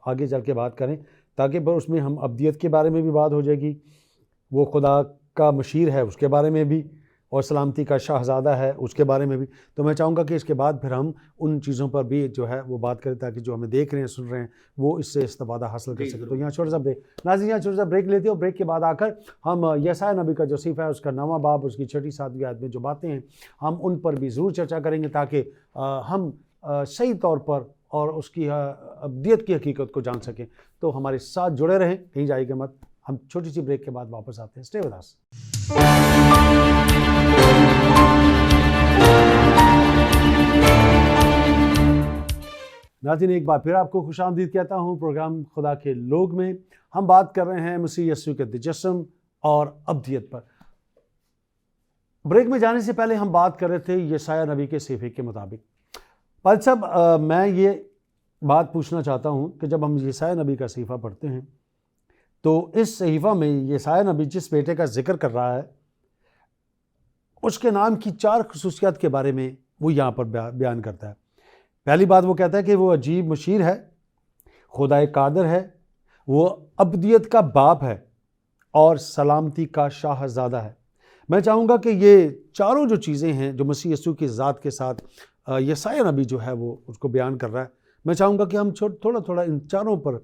آگے چل کے بات کریں، تاکہ پر اس میں ہم ابدیت کے بارے میں بھی بات ہو جائے گی، وہ خدا کا مشیر ہے اس کے بارے میں بھی، اور سلامتی کا شاہزادہ ہے اس کے بارے میں بھی۔ تو میں چاہوں گا کہ اس کے بعد پھر ہم ان چیزوں پر بھی جو ہے وہ بات کریں، تاکہ جو ہمیں دیکھ رہے ہیں سن رہے ہیں وہ اس سے استفادہ حاصل کر سکیں۔ تو یہاں چھوٹا سا بریک، ناظرین یہاں چھوٹا سا بریک لیتے ہیں، اور بریک کے بعد آ کر ہم یسایہ نبی کا جو صحیفہ ہے اس کا 9واں باب، اس کی 6 7 آیت میں جو باتیں ہیں ہم ان پر بھی ضرور چرچا کریں گے، تاکہ ہم صحیح طور پر اور اس کی ابدیت کی حقیقت کو جان سکیں۔ تو ہمارے ساتھ جڑے رہیں، کہیں جائے گا مت، ہم چھوٹی سی بریک کے بعد واپس آتے ہیں۔ Stay with us. ناظرین ایک بار پھر آپ کو خوش آمدید کہتا ہوں پروگرام خدا کے لوگ میں۔ ہم بات کر رہے ہیں مسیح یسوع کے تجسم اور ابدیت پر۔ بریک میں جانے سے پہلے ہم بات کر رہے تھے یسایہ نبی کے صحیفے کے مطابق۔ پادری صاحب میں یہ بات پوچھنا چاہتا ہوں کہ جب ہم یسایہ نبی کا صحیفہ پڑھتے ہیں تو اس صحیفہ میں یسایہ نبی جس بیٹے کا ذکر کر رہا ہے اس کے نام کی 4 خصوصیات کے بارے میں وہ یہاں پر بیان کرتا ہے۔ پہلی بات وہ کہتا ہے کہ وہ عجیب مشیر ہے، خدا قادر ہے، وہ ابدیت کا باپ ہے اور سلامتی کا شاہزادہ ہے۔ میں چاہوں گا کہ یہ چاروں جو چیزیں ہیں جو مسیح یسوع کی ذات کے ساتھ یسایہ نبی جو ہے وہ اس کو بیان کر رہا ہے، میں چاہوں گا کہ ہم تھوڑا ان چاروں پر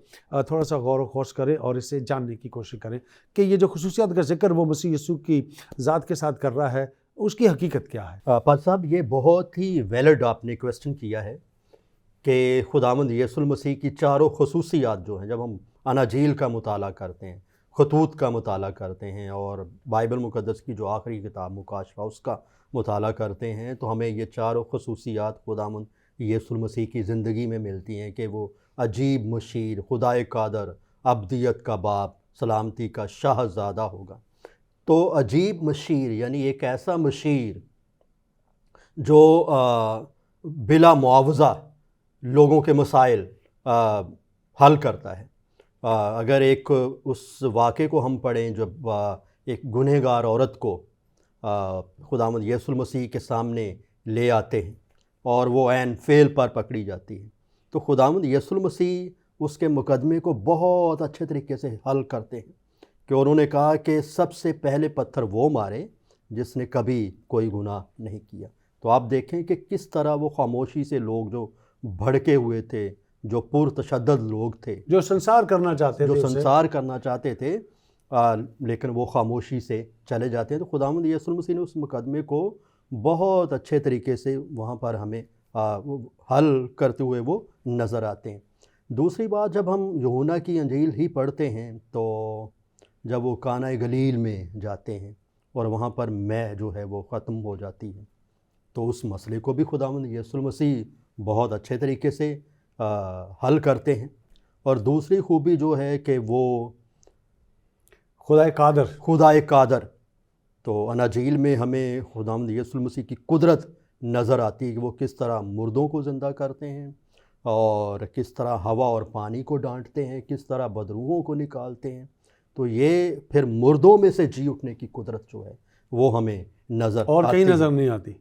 تھوڑا سا غور و خوض کریں اور اسے جاننے کی کوشش کریں کہ یہ جو خصوصیات کا ذکر وہ مسیح یسوع کی ذات کے ساتھ کر رہا ہے اس کی حقیقت کیا ہے۔ پادری صاحب یہ بہت ہی ویلڈ آپ نے کویسچن کیا ہے کہ خداوند یسوع المسیح کی چاروں خصوصیات جو ہیں، جب ہم اناجیل کا مطالعہ کرتے ہیں، خطوط کا مطالعہ کرتے ہیں اور بائبل مقدس کی جو آخری کتاب مکاشفہ اس کا مطالعہ کرتے ہیں، تو ہمیں یہ چاروں خصوصیات خداوند یسوع المسیح کی زندگی میں ملتی ہیں کہ وہ عجیب مشیر، خدائے قادر، ابدیت کا باپ، سلامتی کا شاہزادہ ہوگا۔ تو عجیب مشیر یعنی ایک ایسا مشیر جو بلا معاوضہ لوگوں کے مسائل حل کرتا ہے۔ اگر ایک اس واقعے کو ہم پڑھیں جب ایک گنہگار عورت کو خداوند یسوع المسیح کے سامنے لے آتے ہیں اور وہ عین فعل پر پکڑی جاتی ہے، تو خداوند یسوع المسیح اس کے مقدمے کو بہت اچھے طریقے سے حل کرتے ہیں کہ انہوں نے کہا کہ سب سے پہلے پتھر وہ مارے جس نے کبھی کوئی گناہ نہیں کیا۔ تو آپ دیکھیں کہ کس طرح وہ خاموشی سے لوگ جو بھڑکے ہوئے تھے، جو پرتشدد لوگ تھے، جو سنسار کرنا چاہتے تھے، لیکن وہ خاموشی سے چلے جاتے ہیں۔ تو خداوند یسوع المسیح نے اس مقدمے کو بہت اچھے طریقے سے وہاں پر ہمیں حل کرتے ہوئے وہ نظر آتے ہیں۔ دوسری بات، جب ہم یوحنا کی انجیل ہی پڑھتے ہیں تو جب وہ کانہ گلیل میں جاتے ہیں اور وہاں پر مے جو ہے وہ ختم ہو جاتی ہے، تو اس مسئلے کو بھی خداوند یسوع المسیح بہت اچھے طریقے سے حل کرتے ہیں۔ اور دوسری خوبی جو ہے کہ وہ خدائے قادر، تو اناجیل میں ہمیں خداوند یسوع المسیح کی قدرت نظر آتی ہے کہ وہ کس طرح مردوں کو زندہ کرتے ہیں اور کس طرح ہوا اور پانی کو ڈانٹتے ہیں، کس طرح بدروحوں کو نکالتے ہیں۔ تو یہ پھر مردوں میں سے جی اٹھنے کی قدرت جو ہے وہ ہمیں نظر اور کہیں نظر نہیں آتی،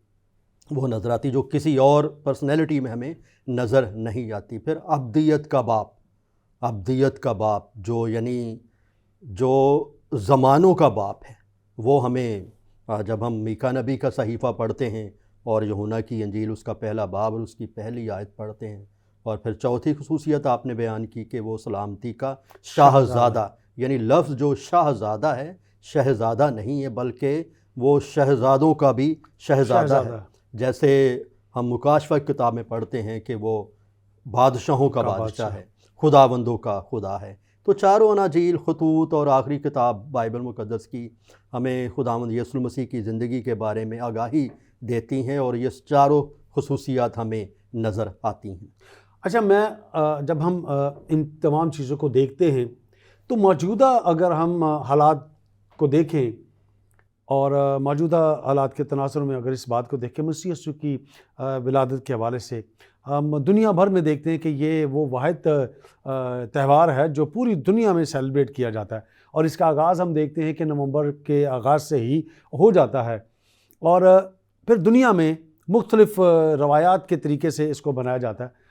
وہ نظر آتی جو کسی اور پرسنالٹی میں ہمیں نظر نہیں آتی۔ پھر ابدیت کا باپ جو یعنی جو زمانوں کا باپ ہے، وہ ہمیں جب ہم میکا نبی کا صحیفہ پڑھتے ہیں اور یوحنا کی انجیل اس کا پہلا باب اور اس کی پہلی آیت پڑھتے ہیں، اور پھر چوتھی خصوصیت آپ نے بیان کی کہ وہ سلامتی کا شاہزادہ، یعنی لفظ جو شاہزادہ ہے، شہزادہ نہیں ہے بلکہ وہ شہزادوں کا بھی شہزادہ ہے۔ جیسے ہم مکاشفہ کتاب میں پڑھتے ہیں کہ وہ بادشاہوں کا بادشاہ ہے، خداوندوں کا خدا ہے۔ تو چاروں اناجیل، خطوط اور آخری کتاب بائبل مقدس کی ہمیں خداوند یسوع المسیح کی زندگی کے بارے میں آگاہی دیتی ہیں اور یہ چاروں خصوصیات ہمیں نظر آتی ہیں۔ اچھا میں جب ہم ان تمام چیزوں کو دیکھتے ہیں تو موجودہ اگر ہم حالات کو دیکھیں اور موجودہ حالات کے تناظر میں اگر اس بات کو دیکھیں مسیح یسوع کی ولادت کے حوالے سے ہم دنیا بھر میں دیکھتے ہیں کہ یہ وہ واحد تہوار ہے جو پوری دنیا میں سیلیبریٹ کیا جاتا ہے، اور اس کا آغاز ہم دیکھتے ہیں کہ نومبر کے آغاز سے ہی ہو جاتا ہے، اور پھر دنیا میں مختلف روایات کے طریقے سے اس کو بنایا جاتا ہے۔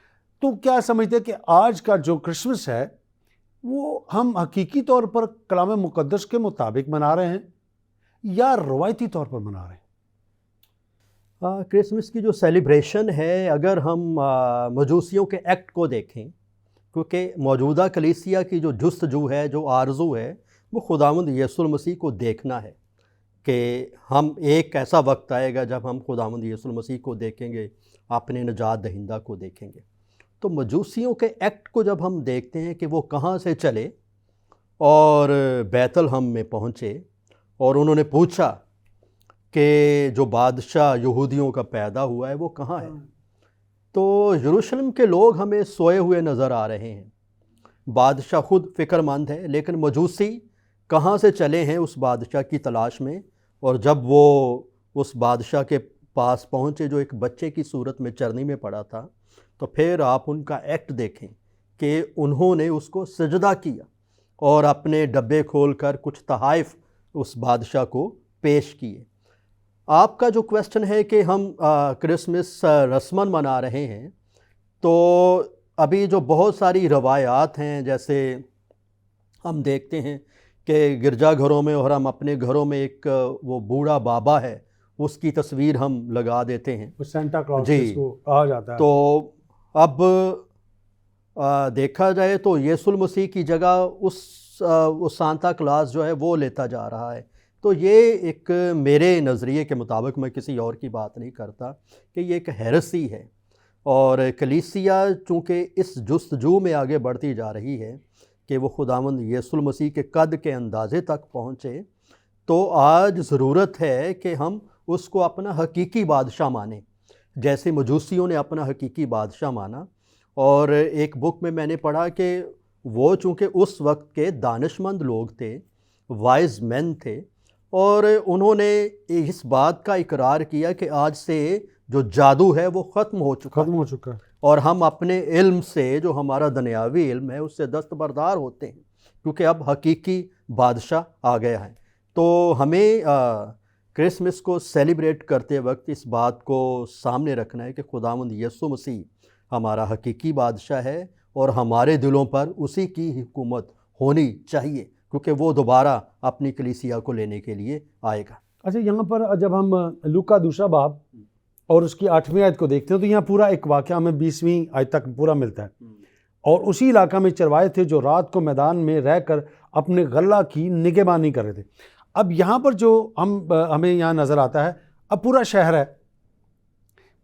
تو کیا سمجھتے ہیں کہ آج کا جو کرسمس ہے وہ ہم حقیقی طور پر کلام مقدس کے مطابق منا رہے ہیں یا روایتی طور پر منا رہے ہیں؟ کرسمس کی جو سیلیبریشن ہے، اگر ہم مجوسیوں کے ایکٹ کو دیکھیں، کیونکہ موجودہ کلیسیا کی جو جستجو ہے، جو آرزو ہے، وہ خداوند یسوع المسیح کو دیکھنا ہے کہ ہم ایک ایسا وقت آئے گا جب ہم خداوند یسوع المسیح کو دیکھیں گے، اپنے نجات دہندہ کو دیکھیں گے۔ تو مجوسیوں کے ایکٹ کو جب ہم دیکھتے ہیں کہ وہ کہاں سے چلے اور بیت الحم میں پہنچے اور انہوں نے پوچھا کہ جو بادشاہ یہودیوں کا پیدا ہوا ہے وہ کہاں ہے، تو یروشلم کے لوگ ہمیں سوئے ہوئے نظر آ رہے ہیں۔ بادشاہ خود فکر مند ہے، لیکن مجوسی کہاں سے چلے ہیں اس بادشاہ کی تلاش میں، اور جب وہ اس بادشاہ کے پاس پہنچے جو ایک بچے کی صورت میں چرنی میں پڑا تھا، تو پھر آپ ان کا ایکٹ دیکھیں کہ انہوں نے اس کو سجدہ کیا اور اپنے ڈبے کھول کر کچھ تحائف اس بادشاہ کو پیش کیے۔ آپ کا جو کویسچن ہے کہ ہم کرسمس رسماً منا رہے ہیں، تو ابھی جو بہت ساری روایات ہیں، جیسے ہم دیکھتے ہیں کہ گرجا گھروں میں اور ہم اپنے گھروں میں ایک وہ بوڑھا بابا ہے، اس کی تصویر ہم لگا دیتے ہیں، سینٹا کلاس جی، جس کو کہا جاتا ہے۔ تو اب دیکھا جائے تو یسوع المسیح کی جگہ اس سانتا کلاس جو ہے وہ لیتا جا رہا ہے۔ تو یہ ایک میرے نظریے کے مطابق، میں کسی اور کی بات نہیں کرتا، کہ یہ ایک ہیرسی ہے، اور کلیسیا چونکہ اس جستجو میں آگے بڑھتی جا رہی ہے کہ وہ خداوند یسوع المسیح کے قد کے اندازے تک پہنچے، تو آج ضرورت ہے کہ ہم اس کو اپنا حقیقی بادشاہ مانیں، جیسے مجوسیوں نے اپنا حقیقی بادشاہ مانا۔ اور ایک بک میں نے پڑھا کہ وہ چونکہ اس وقت کے دانش مند لوگ تھے، وائز مین تھے، اور انہوں نے اس بات کا اقرار کیا کہ آج سے جو جادو ہے وہ ختم ہو چکا ہے اور ہم اپنے علم سے، جو ہمارا دنیاوی علم ہے، اس سے دستبردار ہوتے ہیں، کیونکہ اب حقیقی بادشاہ آ گیا ہے۔ تو ہمیں کرسمس کو سیلیبریٹ کرتے وقت اس بات کو سامنے رکھنا ہے کہ خداوند یسوع مسیح ہمارا حقیقی بادشاہ ہے، اور ہمارے دلوں پر اسی کی حکومت ہونی چاہیے، کیونکہ وہ دوبارہ اپنی کلیسیا کو لینے کے لیے آئے گا۔ اچھا، یہاں پر جب ہم لوکا 2 باب اور اس کی 8ویں آیت کو دیکھتے ہیں تو یہاں پورا ایک واقعہ ہمیں 20ویں آیت تک پورا ملتا ہے، اور اسی علاقہ میں چروائے تھے جو رات کو میدان میں رہ کر اپنے غلہ کی نگہبانی کر رہے تھے۔ اب یہاں پر جو ہمیں یہاں نظر آتا ہے، اب پورا شہر ہے،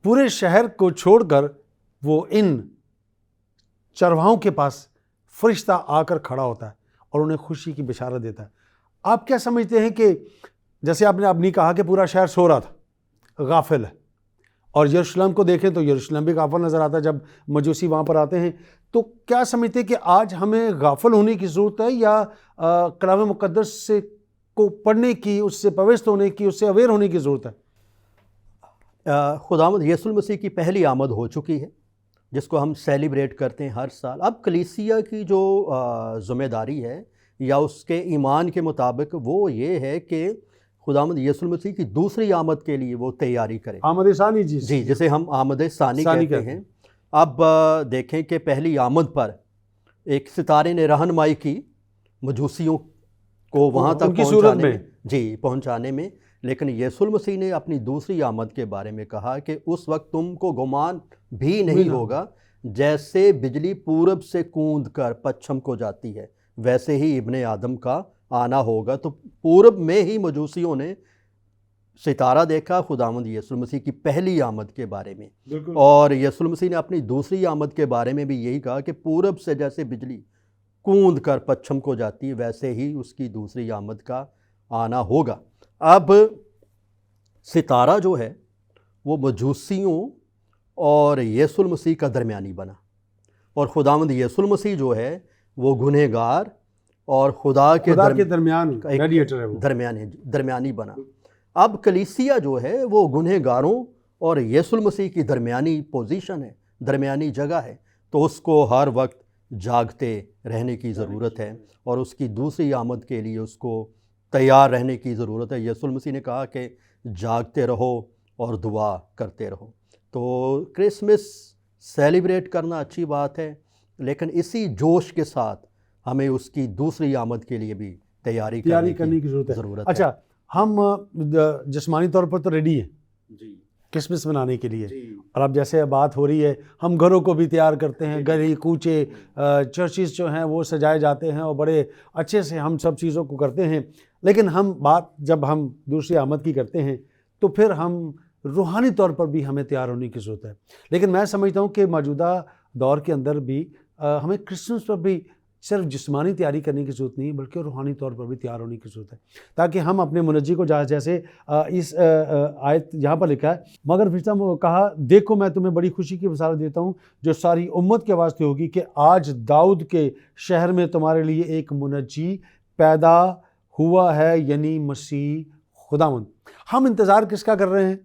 پورے شہر کو چھوڑ کر وہ ان چرواہوں کے پاس فرشتہ آ کر کھڑا ہوتا ہے اور انہیں خوشی کی بشارت دیتا ہے۔ آپ کیا سمجھتے ہیں کہ جیسے آپ نے اب نہیں کہا کہ پورا شہر سو رہا تھا، غافل ہے، اور یروشلم کو دیکھیں تو یروشلم بھی غافل نظر آتا ہے جب مجوسی وہاں پر آتے ہیں، تو کیا سمجھتے ہیں کہ آج ہمیں غافل ہونے کی ضرورت ہے یا کلام مقدس سے کو پڑھنے کی، اس سے پویست ہونے کی، اس سے اویئر ہونے کی ضرورت ہے؟ خداوند یسوع المسیح کی پہلی آمد ہو چکی ہے، جس کو ہم سیلیبریٹ کرتے ہیں ہر سال۔ اب کلیسیا کی جو ذمہ داری ہے یا اس کے ایمان کے مطابق وہ یہ ہے کہ خداوند یسوع المسیح کی دوسری آمد کے لیے وہ تیاری کرے، آمد ثانی، جی، جسے ہم آمد ثانی کہتے ہیں۔ اب دیکھیں کہ پہلی آمد پر ایک ستارے نے رہنمائی کی مجوسیوں کو وہاں تک پہنچانے میں، لیکن یسوع المسیح نے اپنی دوسری آمد کے بارے میں کہا کہ اس وقت تم کو گمان بھی نہیں ہوگا، جیسے بجلی پورب سے کوند کر پچھم کو جاتی ہے، ویسے ہی ابن آدم کا آنا ہوگا۔ تو پورب میں ہی مجوسیوں نے ستارہ دیکھا خداوند یسوع المسیح کی پہلی آمد کے بارے میں، اور یسوع المسیح نے اپنی دوسری آمد کے بارے میں بھی یہی کہا کہ پورب سے جیسے بجلی کوند کر پچھم کو جاتی ہے، ویسے ہی اس کی دوسری آمد کا آنا ہوگا۔ اب ستارہ جو ہے وہ مجوسیوں اور یسوع المسیح کا درمیانی بنا، اور خداوند یسوع المسیح جو ہے وہ گنہگار اور خدا کے درمیان میڈیٹر ہے، وہ درمیانی بنا۔ اب کلیسیا جو ہے وہ گنہگاروں اور یسوع المسیح کی درمیانی پوزیشن ہے، درمیانی جگہ ہے، تو اس کو ہر وقت جاگتے رہنے کی ضرورت ہے اور اس کی دوسری آمد کے لیے اس کو تیار رہنے کی ضرورت ہے۔ یسوع المسیح نے کہا کہ جاگتے رہو اور دعا کرتے رہو۔ تو کرسمس سیلیبریٹ کرنا اچھی بات ہے، لیکن اسی جوش کے ساتھ ہمیں اس کی دوسری آمد کے لیے بھی تیاری کرنے کی ضرورت ہے۔ اچھا، ہم جسمانی طور پر تو ریڈی ہیں جی کرسمس منانے کے لیے، اور اب جیسے بات ہو رہی ہے ہم گھروں کو بھی تیار کرتے ہیں، گلی کوچے چرچز جو ہیں وہ سجائے جاتے ہیں اور بڑے اچھے سے ہم سب چیزوں کو کرتے ہیں، لیکن جب ہم دوسری آمد کی کرتے ہیں تو پھر ہم روحانی طور پر بھی ہمیں تیار ہونے کی ضرورت ہے۔ لیکن میں سمجھتا ہوں کہ موجودہ دور کے اندر بھی ہمیں کرسمس پر بھی صرف جسمانی تیاری کرنے کی ضرورت نہیں، بلکہ روحانی طور پر بھی تیار ہونے کی ضرورت ہے، تاکہ ہم اپنے منجی کو جیسے اس آیت یہاں پر لکھا ہے، مگر فرشتہ کہا دیکھو میں تمہیں بڑی خوشی کی بشارت دیتا ہوں جو ساری امت کے واسطے ہوگی کہ آج داؤد کے شہر میں تمہارے لیے ایک منجی پیدا ہوا ہے، یعنی مسیح خداوند۔ ہم انتظار کس کا کر رہے ہیں؟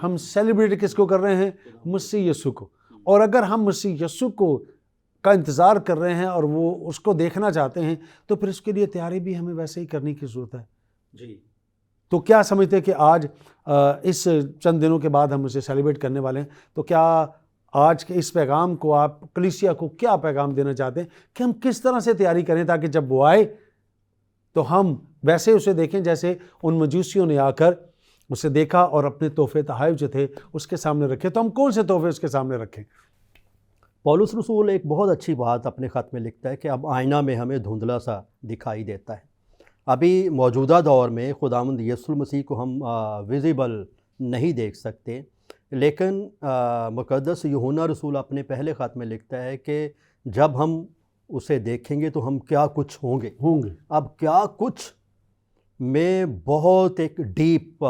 ہم سیلیبریٹ کس کو کر رہے ہیں؟ مسیح یسوع کو۔ اور اگر ہم مسیح یسوع کو کا انتظار کر رہے ہیں اور وہ اس کو دیکھنا چاہتے ہیں تو پھر اس کے لیے تیاری بھی ہمیں ویسے ہی کرنے کی ضرورت ہے۔ جی تو کیا سمجھتے ہیں کہ آج اس چند دنوں کے بعد ہم اسے سیلیبریٹ کرنے والے ہیں، تو کیا آج کے اس پیغام کو آپ کلیسیا کو کیا پیغام دینا چاہتے ہیں کہ ہم کس طرح سے تیاری کریں تاکہ جب وہ آئے تو ہم ویسے اسے دیکھیں جیسے ان مجوسیوں نے آ کر اسے دیکھا اور اپنے تحفے تحائف جو تھے اس کے سامنے رکھے؟ تو ہم کون سے تحفے اس کے سامنے رکھیں؟ پولس رسول ایک بہت اچھی بات اپنے خط میں لکھتا ہے کہ اب آئینہ میں ہمیں دھندلا سا دکھائی دیتا ہے۔ ابھی موجودہ دور میں خداوند یسوع المسیح کو ہم ویزیبل نہیں دیکھ سکتے، لیکن مقدس یوحنا رسول اپنے پہلے خط میں لکھتا ہے کہ جب ہم اسے دیکھیں گے تو ہم کیا کچھ ہوں گے۔ اب کیا کچھ میں بہت ایک ڈیپ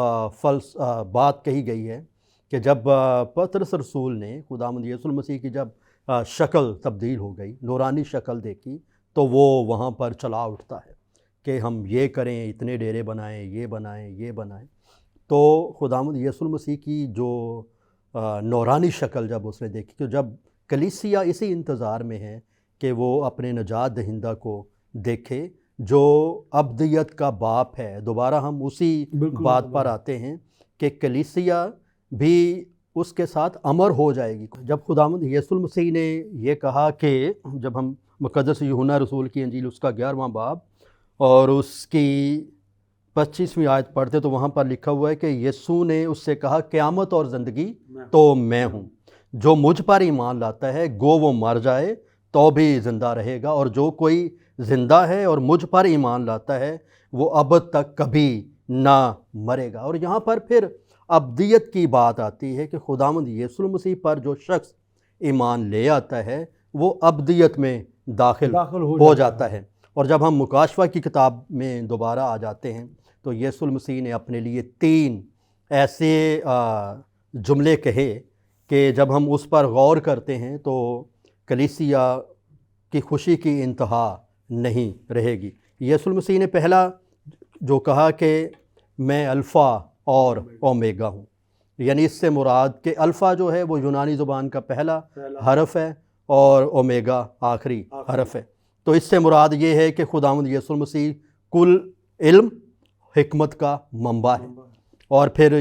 بات کہی گئی ہے کہ جب پطرس رسول نے خداوند یسوع المسیح کی جب شکل تبدیل ہو گئی، نورانی شکل دیکھی، تو وہ وہاں پر چلا اٹھتا ہے کہ ہم یہ کریں، اتنے ڈیرے بنائیں، یہ بنائیں، یہ بنائیں۔ تو خداوند یسوع المسیح کی جو نورانی شکل جب اس نے دیکھی، کہ جب کلیسیا اسی انتظار میں ہے کہ وہ اپنے نجات دہندہ کو دیکھے جو ابدیت کا باپ ہے۔ دوبارہ ہم اسی بات پر آتے ہیں کہ کلیسیا بھی اس کے ساتھ امر ہو جائے گی۔ جب خداوند یسوع المسیح نے یہ کہا کہ جب ہم مقدس یوحنا رسول کی انجیل اس کا 11واں باب اور اس کی 25ویں آیت پڑھتے تو وہاں پر لکھا ہوا ہے کہ یسوع نے اس سے کہا قیامت اور زندگی تو میں ہوں، جو مجھ پر ایمان لاتا ہے گو وہ مر جائے تو بھی زندہ رہے گا، اور جو کوئی زندہ ہے اور مجھ پر ایمان لاتا ہے وہ ابد تک کبھی نہ مرے گا۔ اور یہاں پر پھر ابدیت کی بات آتی ہے کہ خداوند یسوع المسیح پر جو شخص ایمان لے آتا ہے وہ ابدیت میں داخل ہو جاتا ہے۔ اور جب ہم مکاشفہ کی کتاب میں دوبارہ آ جاتے ہیں تو یسوع المسیح نے اپنے لیے 3 ایسے جملے کہے کہ جب ہم اس پر غور کرتے ہیں تو کلیسیا کی خوشی کی انتہا نہیں رہے گی۔ یسوع المسیح نے پہلا جو کہا کہ میں الفا اور اومیگا ہوں، یعنی اس سے مراد کہ الفا جو ہے وہ یونانی زبان کا پہلا حرف ہے اور اومیگا آخری حرف ہے۔ تو اس سے مراد یہ ہے کہ خداوند یسوع المسیح کل علم حکمت کا منبع ہے۔ اور پھر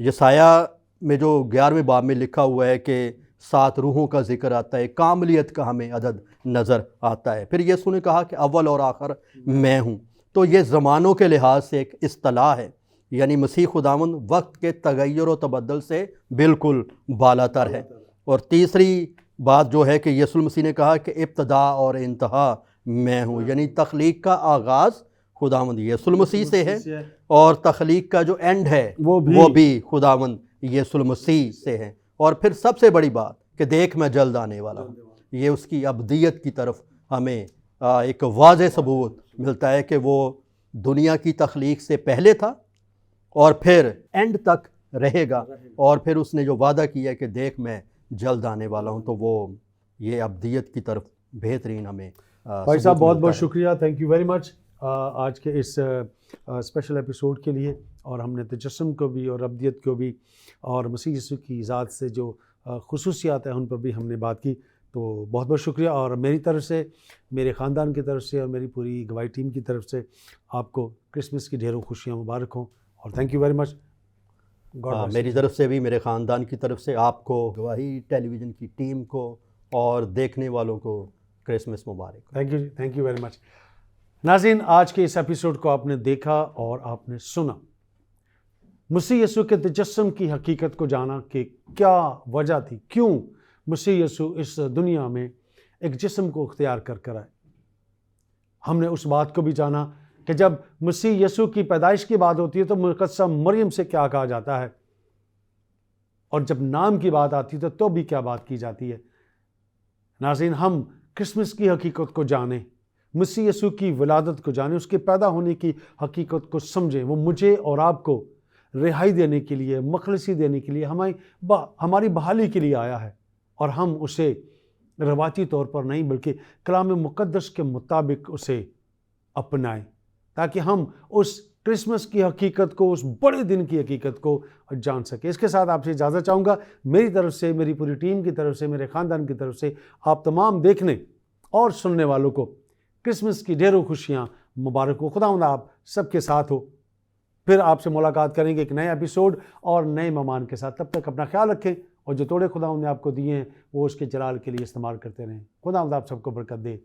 یسایہ میں جو 11ویں باب میں لکھا ہوا ہے کہ 7 روحوں کا ذکر آتا ہے، کاملیت کا ہمیں عدد نظر آتا ہے۔ پھر یسوع نے کہا کہ اول اور آخر میں ہوں۔ تو یہ زمانوں کے لحاظ سے ایک اصطلاح ہے، یعنی مسیح خداوند وقت کے تغیر و تبدل سے بالکل بالا تر ہے۔ اور تیسری بات جو ہے کہ یسوع المسیح نے کہا کہ ابتدا اور انتہا میں ہوں، یعنی تخلیق کا آغاز خداوند یسوع المسیح سے ہے اور تخلیق کا جو اینڈ ہے وہ بھی خداوند یسوع المسیح سے ہے۔ اور پھر سب سے بڑی بات کہ دیکھ میں جلد آنے والا ہوں، یہ اس کی ابدیت کی طرف ہمیں ایک واضح ثبوت ملتا ہے کہ وہ دنیا کی تخلیق سے پہلے تھا اور پھر اینڈ تک رہے گا، اور پھر اس نے جو وعدہ کیا کہ دیکھ میں جلد آنے والا ہوں، تو وہ یہ ابدیت کی طرف بہترین ہمیں بھائی صاحب بہت بہت شکریہ، تھینک یو ویری مچ آج کے اس اسپیشل ایپیسوڈ کے لیے، اور ہم نے تجسم کو بھی اور ابدیت کو بھی اور مسیح یسوع کی ذات سے جو خصوصیات ہیں ان پر بھی ہم نے بات کی، تو بہت بہت شکریہ. اور میری طرف سے، میرے خاندان کی طرف سے اور میری پوری گواہی ٹیم کی طرف سے آپ کو کرسمس کی ڈھیروں خوشیاں مبارک ہوں، اور تھینک یو ویری مچ. میری طرف سے بھی، میرے خاندان کی طرف سے آپ کو، گواہی ٹیلی ویژن کی ٹیم کو اور دیکھنے والوں کو کرسمس مبارک. Thank you ji, thank you very much. ناظرین، آج کے اس ایپیسوڈ کو آپ نے دیکھا اور آپ نے سنا، مسیح یسوع کے تجسم کی حقیقت کو جانا کہ کیا وجہ تھی، کیوں مسیح یسوع اس دنیا میں ایک جسم کو اختیار کر آئے. ہم نے اس بات کو بھی جانا کہ جب مسیح یسوع کی پیدائش کی بات ہوتی ہے تو مقدسہ مریم سے کیا کہا جاتا ہے، اور جب نام کی بات آتی ہے تو بھی کیا بات کی جاتی ہے. ناظرین، ہم کرسمس کی حقیقت کو جانیں، مسیح یسوع کی ولادت کو جانیں، اس کے پیدا ہونے کی حقیقت کو سمجھیں. وہ مجھے اور آپ کو رہائی دینے کے لیے، مخلصی دینے کے لیے، ہماری بحالی کے لیے آیا ہے، اور ہم اسے روایتی طور پر نہیں بلکہ کلام مقدس کے مطابق اسے اپنائیں، تاکہ ہم اس کرسمس کی حقیقت کو، اس بڑے دن کی حقیقت کو جان سکیں. اس کے ساتھ آپ سے اجازت چاہوں گا. میری طرف سے، میری پوری ٹیم کی طرف سے، میرے خاندان کی طرف سے آپ تمام دیکھنے اور سننے والوں کو کرسمس کی ڈھیروں خوشیاں مبارک ہو. خداوند آپ سب کے ساتھ ہو. پھر آپ سے ملاقات کریں گے ایک نئے ایپیسوڈ اور نئے مہمان کے ساتھ. تب تک اپنا خیال رکھیں، اور جو توڑے خداوند نے آپ کو دیے ہیں وہ اس کے جلال کے لیے استعمال کرتے رہیں. خداوند آپ سب کو برکت دے.